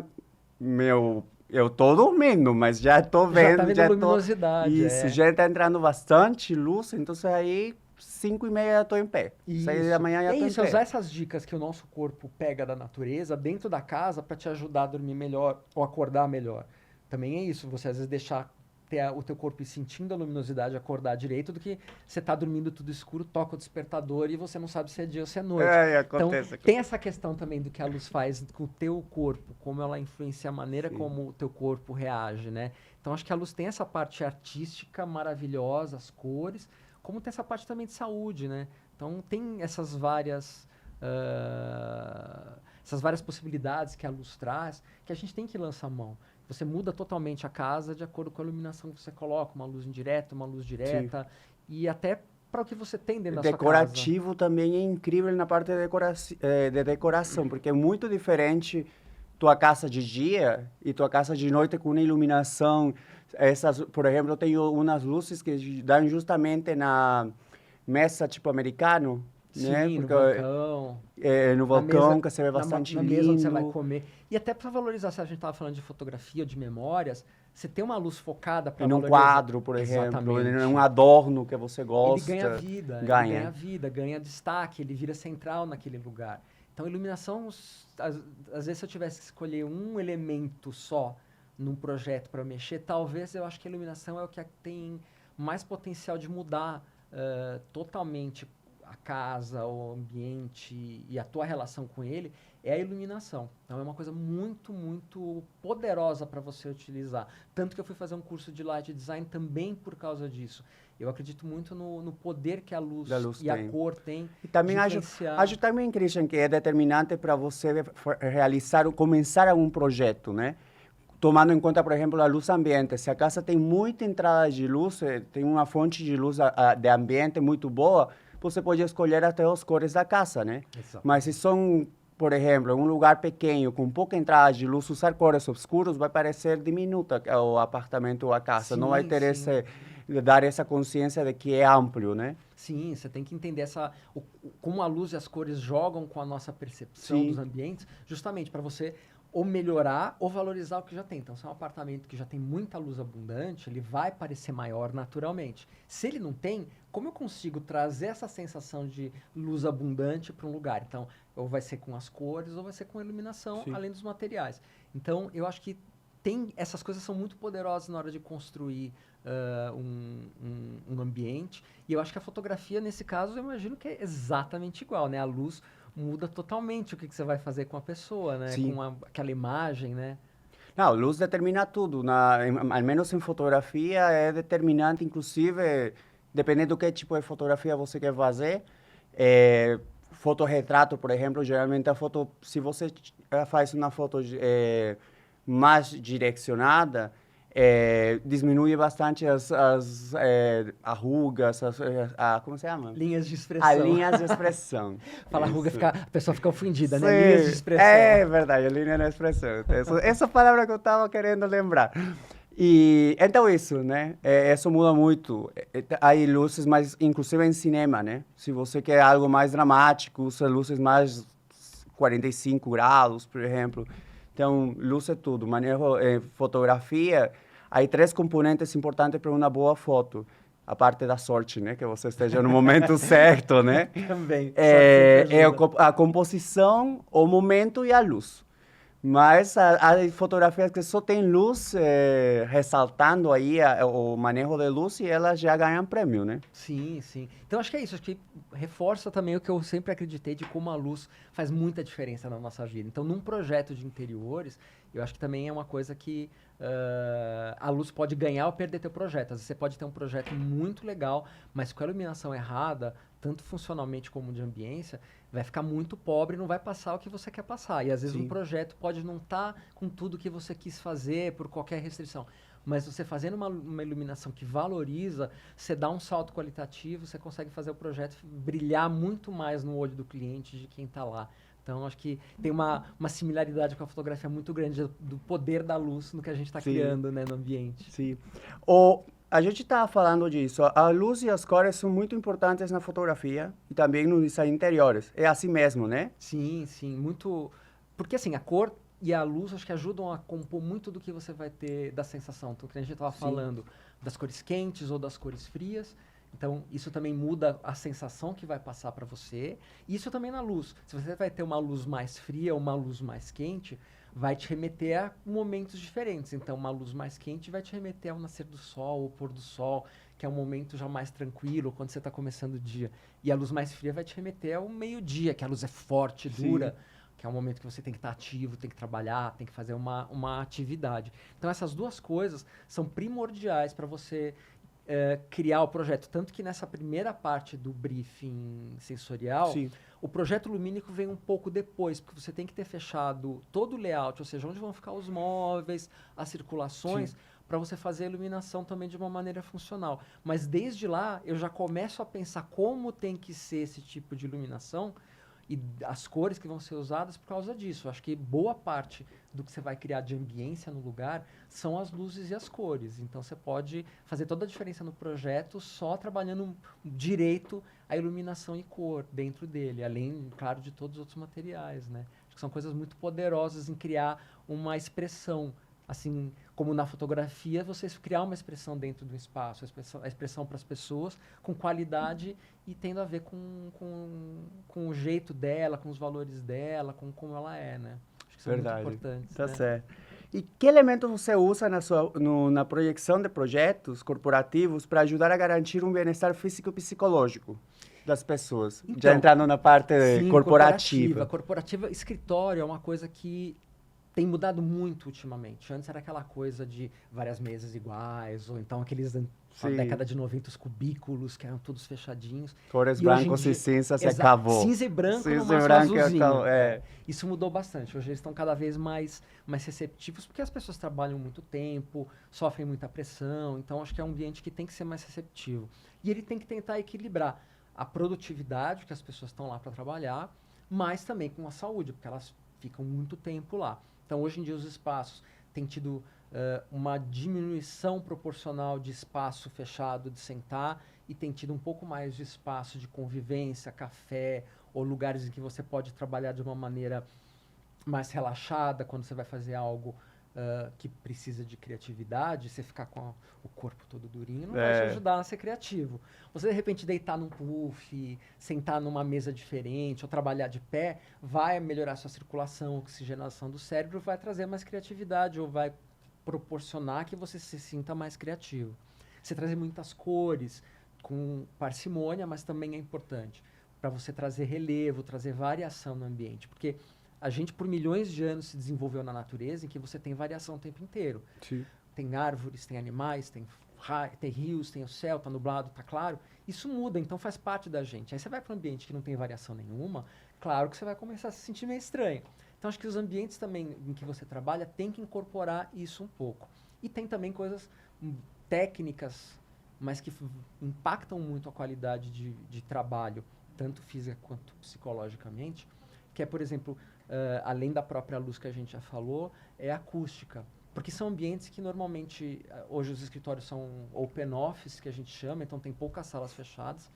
eu tô dormindo, mas já estou vendo. Já tá vendo a luminosidade. Isso, já está entrando bastante luz, então aí 5h30 eu estou em pé. 6 da manhã já estou em pé. Usar essas dicas que o nosso corpo pega da natureza dentro da casa para te ajudar a dormir melhor ou acordar melhor. Também é isso, você às vezes deixar o teu corpo ir sentindo a luminosidade, acordar direito, do que você tá dormindo tudo escuro, toca o despertador e você não sabe se é dia ou se é noite. Acontece. Então, tem essa questão também do que a luz faz com o teu corpo, como ela influencia a maneira como o teu corpo reage, né? Então, acho que a luz tem essa parte artística maravilhosa, as cores, como tem essa parte também de saúde, né? Então, tem essas várias possibilidades que a luz traz, que a gente tem que lançar mão. Você muda totalmente a casa de acordo com a iluminação que você coloca, uma luz indireta, uma luz direta, e até para o que você tem dentro da sua casa. Decorativo também é incrível na parte de decoração, porque é muito diferente tua casa de dia e tua casa de noite com uma iluminação. Por exemplo, eu tenho umas luzes que dão justamente na mesa tipo americano, né? Sim, porque no balcão. No balcão, que você vê bastante na lindo. mesa onde você vai comer. E até para valorizar, se a gente estava falando de fotografia ou de memórias, você tem uma luz focada para valorizar. Em um quadro, por exemplo, em um adorno que você gosta. Ele ganha vida, ele ganha vida, ganha destaque, ele vira central naquele lugar. Então, iluminação, às vezes se eu tivesse que escolher um elemento só num projeto para mexer, talvez eu acho que a iluminação é o que tem mais potencial de mudar totalmente a casa, o ambiente e a tua relação com ele, é a iluminação. Então é uma coisa muito, muito poderosa para você utilizar. Tanto que eu fui fazer um curso de Light Design também por causa disso. Eu acredito muito no poder que a luz e a cor tem. E também acho também, Christian, que é determinante para você começar algum projeto, né? Tomando em conta, por exemplo, a luz ambiente. Se a casa tem muita entrada de luz, tem uma fonte de luz de ambiente muito boa, você pode escolher até as cores da casa, né? Exato. Mas se são, por exemplo, um lugar pequeno, com pouca entrada de luz, usar cores escuras vai parecer diminuta o apartamento ou a casa. Não vai ter dar essa consciência de que é amplo, né? Sim, você tem que entender como a luz e as cores jogam com a nossa percepção dos ambientes, justamente para você ou melhorar ou valorizar o que já tem. Então, se é um apartamento que já tem muita luz abundante, ele vai parecer maior naturalmente. Se ele não tem, como eu consigo trazer essa sensação de luz abundante para um lugar? Então, ou vai ser com as cores ou vai ser com a iluminação, além dos materiais. Então, eu acho que essas coisas são muito poderosas na hora de construir um ambiente. E eu acho que a fotografia, nesse caso, eu imagino que é exatamente igual, né? A luz muda totalmente o que você vai fazer com a pessoa, né? Sim. Com aquela imagem, né? Não, luz determina tudo. Ao menos em fotografia é determinante, inclusive, dependendo do que tipo de fotografia você quer fazer. Fotorretrato, por exemplo, geralmente se você faz uma foto mais direcionada, diminui bastante as arrugas, como se chama? Linhas de expressão. As linhas de expressão. Fala arruga, a pessoa fica ofendida, Sim, né? Linhas de expressão. É verdade, linha de expressão. Essa palavra que eu estava querendo lembrar. E então isso, né? Isso muda muito. Há luzes mais, inclusive em cinema, né? Se você quer algo mais dramático, usa luzes mais 45 graus, por exemplo. Então, luz é tudo. Manejo fotografia. Há 3 componentes importantes para uma boa foto. A parte da sorte, né? Que você esteja no momento certo, né? Também. A composição, o momento e a luz. Mas há fotografias que só tem luz, ressaltando aí o manejo de luz e elas já ganham prêmio, né? Sim, sim. Então acho que é isso, acho que reforça também o que eu sempre acreditei de como a luz faz muita diferença na nossa vida. Então, num projeto de interiores, eu acho que também é uma coisa que a luz pode ganhar ou perder teu projeto. Às vezes você pode ter um projeto muito legal, mas com a iluminação errada, tanto funcionalmente como de ambiência, vai ficar muito pobre e não vai passar o que você quer passar. E às vezes um Sim. projeto pode não estar com tudo que você quis fazer por qualquer restrição. Mas você fazendo uma iluminação que valoriza, você dá um salto qualitativo, você consegue fazer o projeto brilhar muito mais no olho do cliente, de quem está lá. Então, acho que tem uma similaridade com a fotografia muito grande do poder da luz no que a gente está criando, né, no ambiente. Sim. A gente estava falando disso. A luz e as cores são muito importantes na fotografia e também nos design interiores. É assim mesmo, né? Sim, sim. Muito. Porque assim, a cor e a luz acho que ajudam a compor muito do que você vai ter da sensação. Então, que a gente estava falando das cores quentes ou das cores frias. Então, isso também muda a sensação que vai passar para você. E isso também na luz. Se você vai ter uma luz mais fria ou uma luz mais quente, vai te remeter a momentos diferentes. Então, uma luz mais quente vai te remeter ao nascer do sol, ao pôr do sol, que é um momento já mais tranquilo, quando você está começando o dia. E a luz mais fria vai te remeter ao meio-dia, que a luz é forte, dura, que é um momento que você tem que estar ativo, tem que trabalhar, tem que fazer uma atividade. Então, essas duas coisas são primordiais para você criar o projeto. Tanto que nessa primeira parte do briefing sensorial, Sim. o projeto lumínico vem um pouco depois, porque você tem que ter fechado todo o layout, ou seja, onde vão ficar os móveis, as circulações, para você fazer a iluminação também de uma maneira funcional. Mas desde lá, eu já começo a pensar como tem que ser esse tipo de iluminação e as cores que vão ser usadas por causa disso. Eu acho que boa parte do que você vai criar de ambiência no lugar são as luzes e as cores. Então você pode fazer toda a diferença no projeto só trabalhando direito a iluminação e cor dentro dele, além, claro, de todos os outros materiais, né? Acho que são coisas muito poderosas em criar uma expressão. Assim como na fotografia, você criar uma expressão dentro do espaço, a expressão para as pessoas com qualidade e tendo a ver com o jeito dela, com os valores dela, com como ela é, né? Acho que são muito importantes, Tá né? certo. E que elementos você usa na projeção de projetos corporativos para ajudar a garantir um bem-estar físico e psicológico das pessoas? Já Então, entrando na parte sim, corporativa. corporativa, escritório é uma coisa que tem mudado muito ultimamente. Antes era aquela coisa de várias mesas iguais, ou então aqueles na Sim. década de 90 os cubículos, que eram todos fechadinhos. Cores E hoje em brancos e dia, cinza se exato, acabou. cinza e branco, no Cinza e máximo branco azulzinho. acabou, Isso mudou bastante. Hoje eles estão cada vez mais receptivos, porque as pessoas trabalham muito tempo, sofrem muita pressão, então acho que é um ambiente que tem que ser mais receptivo. E ele tem que tentar equilibrar a produtividade, que as pessoas estão lá para trabalhar, mas também com a saúde, porque elas ficam muito tempo lá. Então, hoje em dia, os espaços têm tido uma diminuição proporcional de espaço fechado de sentar e tem tido um pouco mais de espaço de convivência, café, ou lugares em que você pode trabalhar de uma maneira mais relaxada, quando você vai fazer algo que precisa de criatividade, você ficar com o corpo todo durinho, não vai te ajudar a ser criativo. Você, de repente, deitar num puff, sentar numa mesa diferente, ou trabalhar de pé, vai melhorar sua circulação, oxigenação do cérebro, vai trazer mais criatividade, ou vai proporcionar que você se sinta mais criativo. Você trazer muitas cores, com parcimônia, mas também é importante, para você trazer relevo, trazer variação no ambiente, porque a gente, por milhões de anos, se desenvolveu na natureza em que você tem variação o tempo inteiro. Sim. Tem árvores, tem animais, tem rios, tem o céu, tá nublado, tá claro. Isso muda, então faz parte da gente. Aí você vai para um ambiente que não tem variação nenhuma, claro que você vai começar a se sentir meio estranho. Então acho que os ambientes também em que você trabalha tem que incorporar isso um pouco. E tem também coisas técnicas, mas que impactam muito a qualidade de trabalho, tanto física quanto psicologicamente, que é, por exemplo, além da própria luz que a gente já falou, é a acústica. Porque são ambientes que normalmente, hoje os escritórios são open office, que a gente chama, então tem poucas salas fechadas,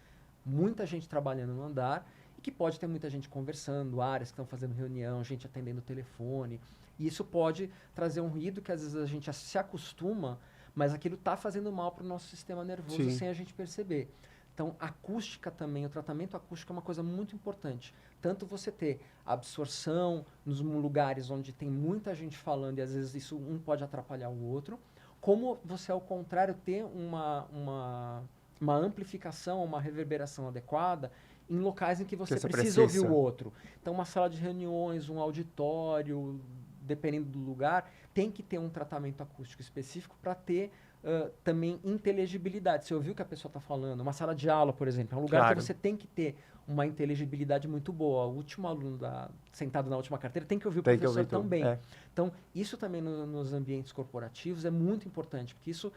muita gente trabalhando no andar, e que pode ter muita gente conversando, áreas que estão fazendo reunião, gente atendendo o telefone. E isso pode trazer um ruído que às vezes a gente se acostuma, mas aquilo está fazendo mal para o nosso sistema nervoso sem a gente perceber. Então, a acústica também, o tratamento acústico é uma coisa muito importante. Tanto você ter absorção nos lugares onde tem muita gente falando e às vezes isso um pode atrapalhar o outro, como você, ao contrário, ter uma amplificação, uma reverberação adequada em locais em que você precisa ouvir o outro. Então, uma sala de reuniões, um auditório, dependendo do lugar, tem que ter um tratamento acústico específico para ter também inteligibilidade. Você ouviu o que a pessoa está falando? Uma sala de aula, por exemplo, é um lugar que você tem que ter uma inteligibilidade muito boa. O último aluno sentado na última carteira tem que ouvir o professor também. Então, isso também nos ambientes corporativos é muito importante, porque isso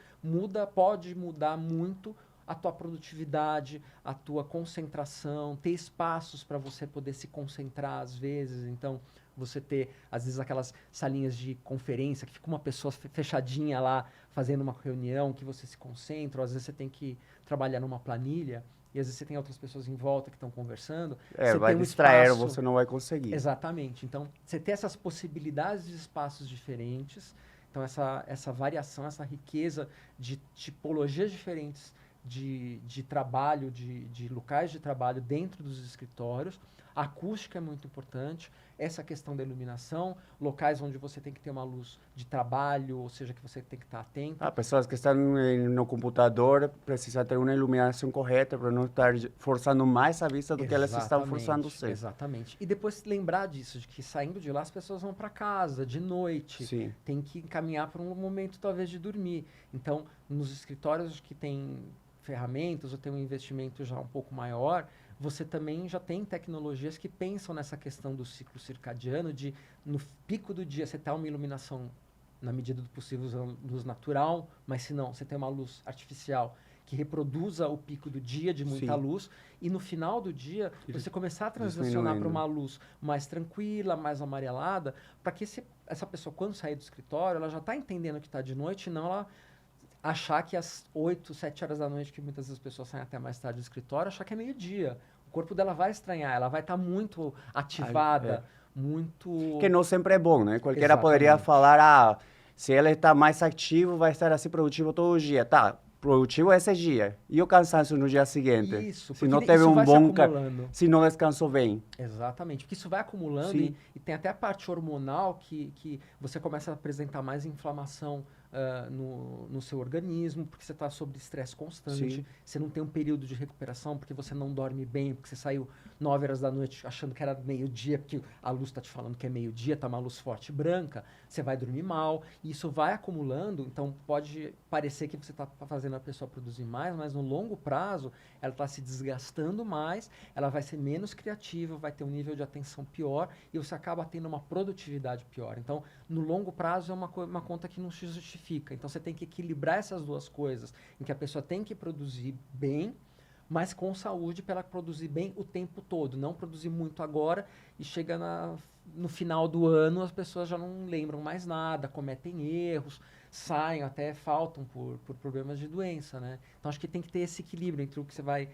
pode mudar muito a tua produtividade, a tua concentração, ter espaços para você poder se concentrar às vezes. Então, você ter, às vezes, aquelas salinhas de conferência que fica uma pessoa fechadinha lá fazendo uma reunião que você se concentra, ou às vezes você tem que trabalhar numa planilha e às vezes você tem outras pessoas em volta que estão conversando. Você vai tem distrair, você não vai conseguir. Exatamente. Então, você ter essas possibilidades de espaços diferentes, então essa variação, essa riqueza de tipologias diferentes de trabalho, de locais de trabalho dentro dos escritórios. A acústica é muito importante, essa questão da iluminação, locais onde você tem que ter uma luz de trabalho, ou seja, que você tem que estar atento. Pessoas que estão no computador precisam ter uma iluminação correta para não estar forçando mais a vista do que elas estão forçando ser. Exatamente. E depois lembrar disso, de que saindo de lá as pessoas vão para casa, de noite. Sim. Tem que encaminhar para um momento talvez de dormir. Então, nos escritórios que tem ferramentas ou tem um investimento já um pouco maior, você também já tem tecnologias que pensam nessa questão do ciclo circadiano, de no pico do dia você ter uma iluminação, na medida do possível, usando luz natural, mas se não, você tem uma luz artificial que reproduza o pico do dia de muita luz, e no final do dia você começar a transicionar para uma luz mais tranquila, mais amarelada, para que essa pessoa, quando sair do escritório, ela já está entendendo que está de noite, e não ela achar que às 8, 7 horas da noite, que muitas das pessoas saem até mais tarde do escritório, achar que é meio-dia. O corpo dela vai estranhar, ela vai estar muito ativada, muito... Que não sempre é bom, né? Qualquer poderia falar, se ela está mais ativo, vai estar assim produtivo todo dia. Tá, produtivo esse dia. E o cansaço no dia seguinte? Isso, se não teve um bom... Se não descansou bem. Exatamente, porque isso vai acumulando e tem até a parte hormonal que você começa a apresentar mais inflamação no seu organismo, porque você está sob estresse constante, você não tem um período de recuperação, porque você não dorme bem, porque você saiu 9 horas da noite achando que era meio-dia, porque a luz está te falando que é meio-dia, está uma luz forte branca, você vai dormir mal, e isso vai acumulando, então pode parecer que você está fazendo a pessoa produzir mais, mas no longo prazo ela está se desgastando mais, ela vai ser menos criativa, vai ter um nível de atenção pior, e você acaba tendo uma produtividade pior. Então, no longo prazo é uma conta que não se justifica. Então, você tem que equilibrar essas duas coisas, em que a pessoa tem que produzir bem, mas com saúde para ela produzir bem o tempo todo, não produzir muito agora e chega no final do ano as pessoas já não lembram mais nada, cometem erros, saem, até faltam por problemas de doença, né? Então, acho que tem que ter esse equilíbrio entre o que você vai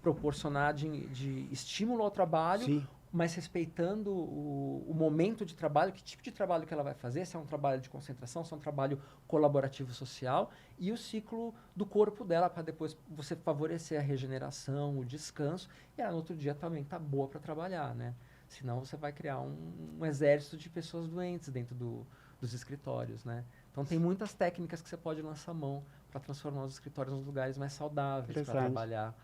proporcionar de estímulo ao trabalho, mas respeitando o momento de trabalho, que tipo de trabalho que ela vai fazer, se é um trabalho de concentração, se é um trabalho colaborativo social, e o ciclo do corpo dela, para depois você favorecer a regeneração, o descanso, e ela no outro dia também tá boa para trabalhar, né? Senão você vai criar um exército de pessoas doentes dentro dos escritórios, né? Então tem muitas técnicas que você pode lançar mão para transformar os escritórios nos lugares mais saudáveis para trabalhar.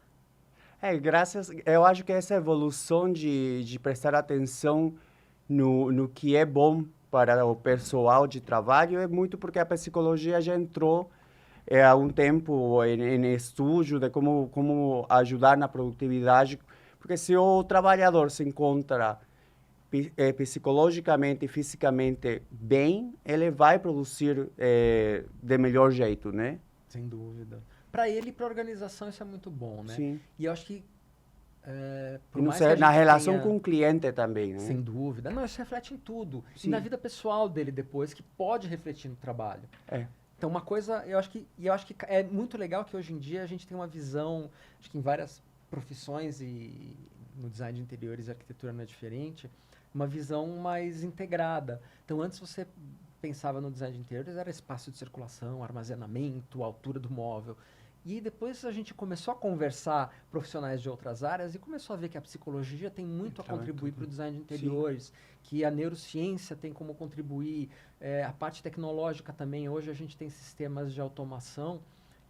Eu acho que essa evolução de prestar atenção no que é bom para o pessoal de trabalho é muito porque a psicologia já entrou há um tempo em estudo de como ajudar na produtividade, porque se o trabalhador se encontra psicologicamente e fisicamente bem, ele vai produzir de melhor jeito, né? Sem dúvida. Para ele e para a organização isso é muito bom, né? Sim. E eu acho que por mais que na relação com o cliente também, né? Sem dúvida. Não, isso reflete em tudo. Sim. E na vida pessoal dele depois, que pode refletir no trabalho. Então, uma coisa, eu acho que é muito legal que hoje em dia a gente tem uma visão, acho que em várias profissões e no design de interiores e arquitetura não é diferente, uma visão mais integrada. Então, antes você pensava no design de interiores, era espaço de circulação, armazenamento, altura do móvel. E depois a gente começou a conversar profissionais de outras áreas e começou a ver que a psicologia tem muito a contribuir para o design de interiores, que a neurociência tem como contribuir, a parte tecnológica também. Hoje a gente tem sistemas de automação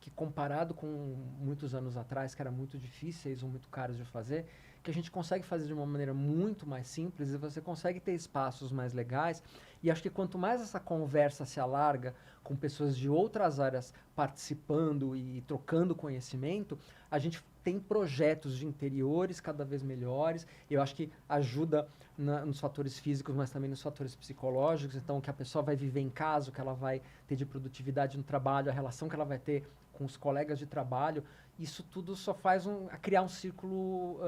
que, comparado com muitos anos atrás, que eram muito difíceis ou muito caros de fazer, que a gente consegue fazer de uma maneira muito mais simples e você consegue ter espaços mais legais. E acho que quanto mais essa conversa se alarga, com pessoas de outras áreas participando e trocando conhecimento, a gente tem projetos de interiores cada vez melhores. Eu acho que ajuda nos fatores físicos, mas também nos fatores psicológicos. Então, o que a pessoa vai viver em casa, o que ela vai ter de produtividade no trabalho, a relação que ela vai ter com os colegas de trabalho, isso tudo só faz criar um círculo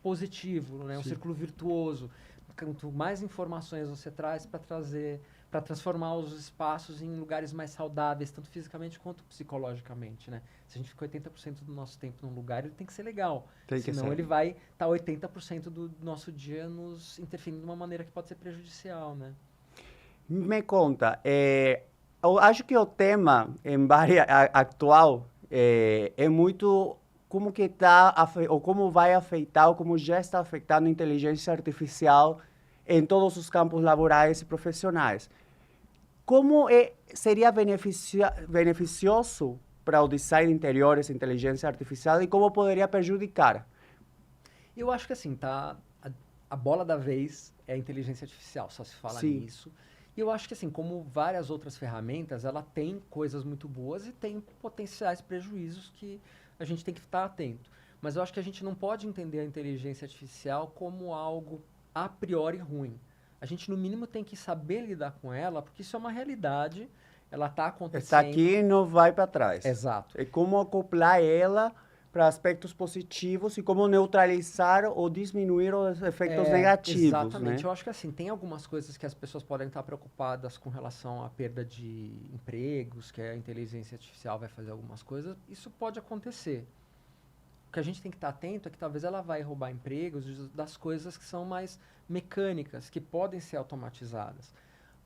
positivo, né? Um círculo virtuoso. Quanto mais informações você traz para transformar os espaços em lugares mais saudáveis, tanto fisicamente quanto psicologicamente, né? Se a gente fica 80% do nosso tempo num lugar, ele tem que ser legal. Senão ele vai estar 80% do nosso dia nos interferindo de uma maneira que pode ser prejudicial, né? Me conta, eu acho que o tema atual é muito como que está, ou como vai afetar, ou como já está afetando a inteligência artificial em todos os campos laborais e profissionais. Como seria beneficioso para o design de interiores a inteligência artificial e como poderia prejudicar? Eu acho que assim, a bola da vez é a inteligência artificial, só se fala nisso. E eu acho que assim, como várias outras ferramentas, ela tem coisas muito boas e tem potenciais prejuízos que a gente tem que estar atento. Mas eu acho que a gente não pode entender a inteligência artificial como algo a priori ruim. A gente, no mínimo, tem que saber lidar com ela, porque isso é uma realidade, ela está acontecendo. Está aqui e não vai para trás. Exato. É como acoplar ela para aspectos positivos e como neutralizar ou diminuir os efeitos negativos. Exatamente. Né? Eu acho que assim, tem algumas coisas que as pessoas podem estar preocupadas com relação à perda de empregos, que a inteligência artificial vai fazer algumas coisas. Isso pode acontecer. O que a gente tem que estar atento é que talvez ela vai roubar empregos das coisas que são mais mecânicas, que podem ser automatizadas.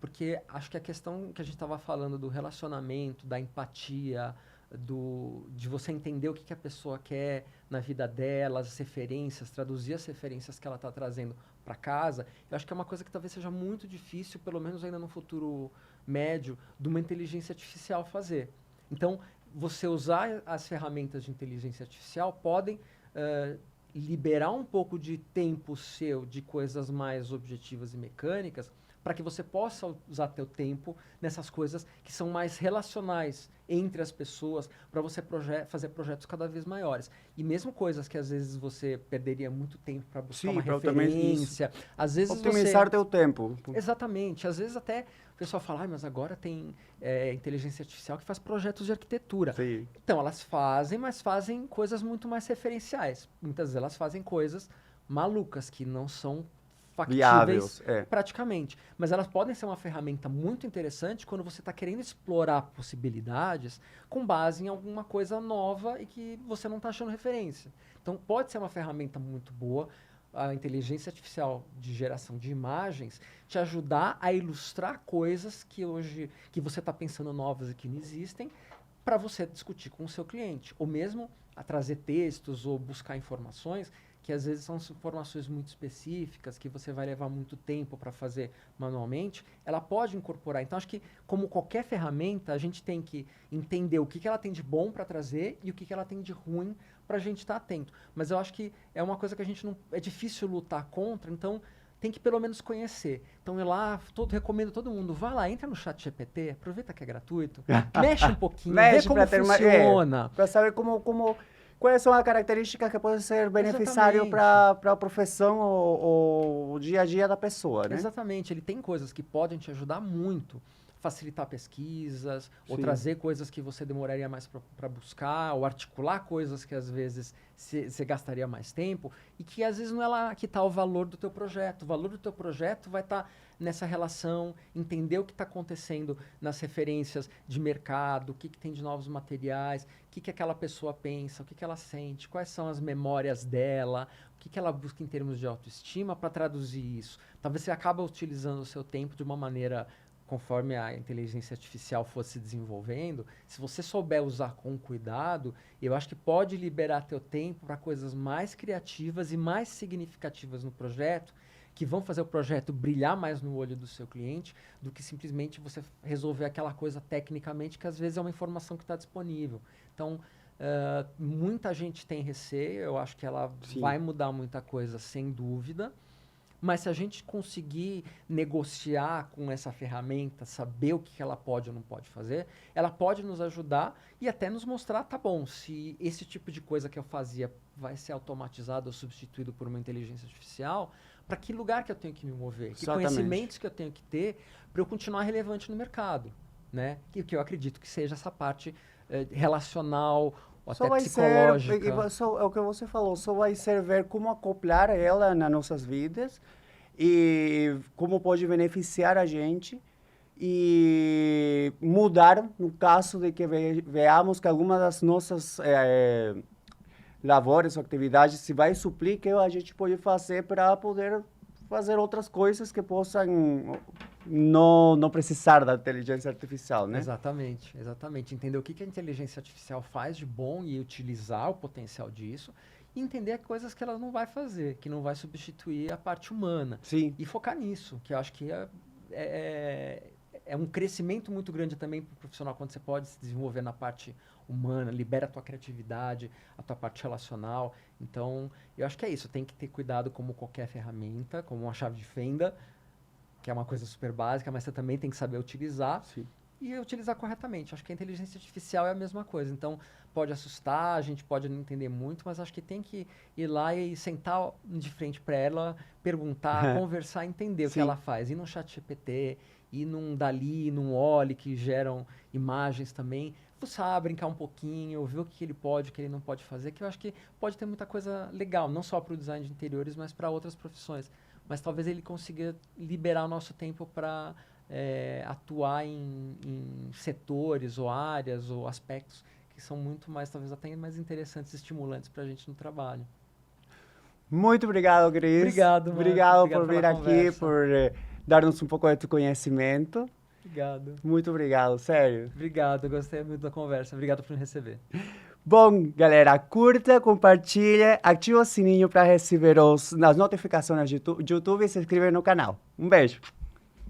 Porque acho que a questão que a gente estava falando do relacionamento, da empatia, de você entender o que a pessoa quer na vida dela, as referências, traduzir as referências que ela está trazendo para casa, eu acho que é uma coisa que talvez seja muito difícil, pelo menos ainda no futuro médio, de uma inteligência artificial fazer. Então, você usar as ferramentas de inteligência artificial podem liberar um pouco de tempo seu de coisas mais objetivas e mecânicas para que você possa usar teu tempo nessas coisas que são mais relacionais entre as pessoas, para você fazer projetos cada vez maiores. E mesmo coisas que às vezes você perderia muito tempo para buscar uma referência, às vezes otimizar teu tempo. Exatamente. Às vezes até o pessoal fala, mas agora tem inteligência artificial que faz projetos de arquitetura. Sim. Então, elas fazem, mas fazem coisas muito mais referenciais. Muitas vezes elas fazem coisas malucas, que não são factíveis praticamente. Mas elas podem ser uma ferramenta muito interessante quando você está querendo explorar possibilidades com base em alguma coisa nova e que você não está achando referência. Então, pode ser uma ferramenta muito boa, a inteligência artificial de geração de imagens, te ajudar a ilustrar coisas que hoje que você está pensando novas e que não existem, para você discutir com o seu cliente. Ou mesmo a trazer textos ou buscar informações que às vezes são informações muito específicas, que você vai levar muito tempo para fazer manualmente, ela pode incorporar. Então, acho que, como qualquer ferramenta, a gente tem que entender o que ela tem de bom para trazer e o que ela tem de ruim para a gente estar atento. Mas eu acho que é uma coisa que a gente não... É difícil lutar contra, então tem que pelo menos conhecer. Então, eu lá, recomendo todo mundo, vai lá, entra no ChatGPT, aproveita que é gratuito, mexe um pouquinho, vê como funciona. Para saber quais são as características que podem ser beneficiárias para a profissão ou o dia a dia da pessoa, né? Exatamente. Ele tem coisas que podem te ajudar muito. Facilitar pesquisas, ou trazer coisas que você demoraria mais para buscar, ou articular coisas que às vezes você gastaria mais tempo, e que às vezes não é lá que está o valor do teu projeto. O valor do teu projeto vai estar nessa relação, entender o que está acontecendo nas referências de mercado, o que tem de novos materiais, o que aquela pessoa pensa, o que ela sente, quais são as memórias dela, o que ela busca em termos de autoestima para traduzir isso. Talvez você acabe utilizando o seu tempo de uma maneira conforme a inteligência artificial fosse se desenvolvendo, se você souber usar com cuidado, eu acho que pode liberar teu tempo para coisas mais criativas e mais significativas no projeto, que vão fazer o projeto brilhar mais no olho do seu cliente, do que simplesmente você resolver aquela coisa tecnicamente, que às vezes é uma informação que está disponível. Então, muita gente tem receio, eu acho que ela vai mudar muita coisa, sem dúvida. Mas se a gente conseguir negociar com essa ferramenta, saber o que ela pode ou não pode fazer, ela pode nos ajudar e até nos mostrar, tá bom, se esse tipo de coisa que eu fazia vai ser automatizado ou substituído por uma inteligência artificial, para que lugar que eu tenho que me mover? Que conhecimentos que eu tenho que ter para eu continuar relevante no mercado, né? E o que eu acredito que seja essa parte relacional, ou até psicológica. É o que você falou, só vai ser ver como acoplar ela nas nossas vidas e como pode beneficiar a gente e mudar, no caso de que veamos que alguma das nossas labores ou atividades se vai suplir, que a gente pode fazer para poder fazer outras coisas que possam não precisar da inteligência artificial, né? Exatamente, exatamente. Entender o que a inteligência artificial faz de bom e utilizar o potencial disso e entender coisas que ela não vai fazer, que não vai substituir a parte humana. Sim. E focar nisso, que eu acho que é um crescimento muito grande também para o profissional, quando você pode se desenvolver na parte humana, libera a tua criatividade, a tua parte relacional. Então, eu acho que é isso. Tem que ter cuidado como qualquer ferramenta, como uma chave de fenda, que é uma coisa super básica, mas você também tem que saber utilizar. Sim. E utilizar corretamente. Acho que a inteligência artificial é a mesma coisa. Então, pode assustar, a gente pode não entender muito, mas acho que tem que ir lá e sentar de frente para ela, perguntar, conversar, entender o que ela faz. Ir num ChatGPT, ir num Dali, num Oli, que geram imagens também. Fuçar, brincar um pouquinho, ver o que ele pode, o que ele não pode fazer, que eu acho que pode ter muita coisa legal, não só para o design de interiores, mas para outras profissões. Mas talvez ele consiga liberar o nosso tempo para atuar em setores ou áreas ou aspectos que são muito mais, talvez até mais interessantes e estimulantes para a gente no trabalho. Muito obrigado, Cris. Obrigado, Marcos. Obrigado por vir aqui, por dar-nos um pouco de teu conhecimento. Obrigado. Muito obrigado, sério. Obrigado, eu gostei muito da conversa. Obrigado por me receber. Bom, galera, curta, compartilha, ativa o sininho para receber as notificações do YouTube e se inscreva no canal. Um beijo.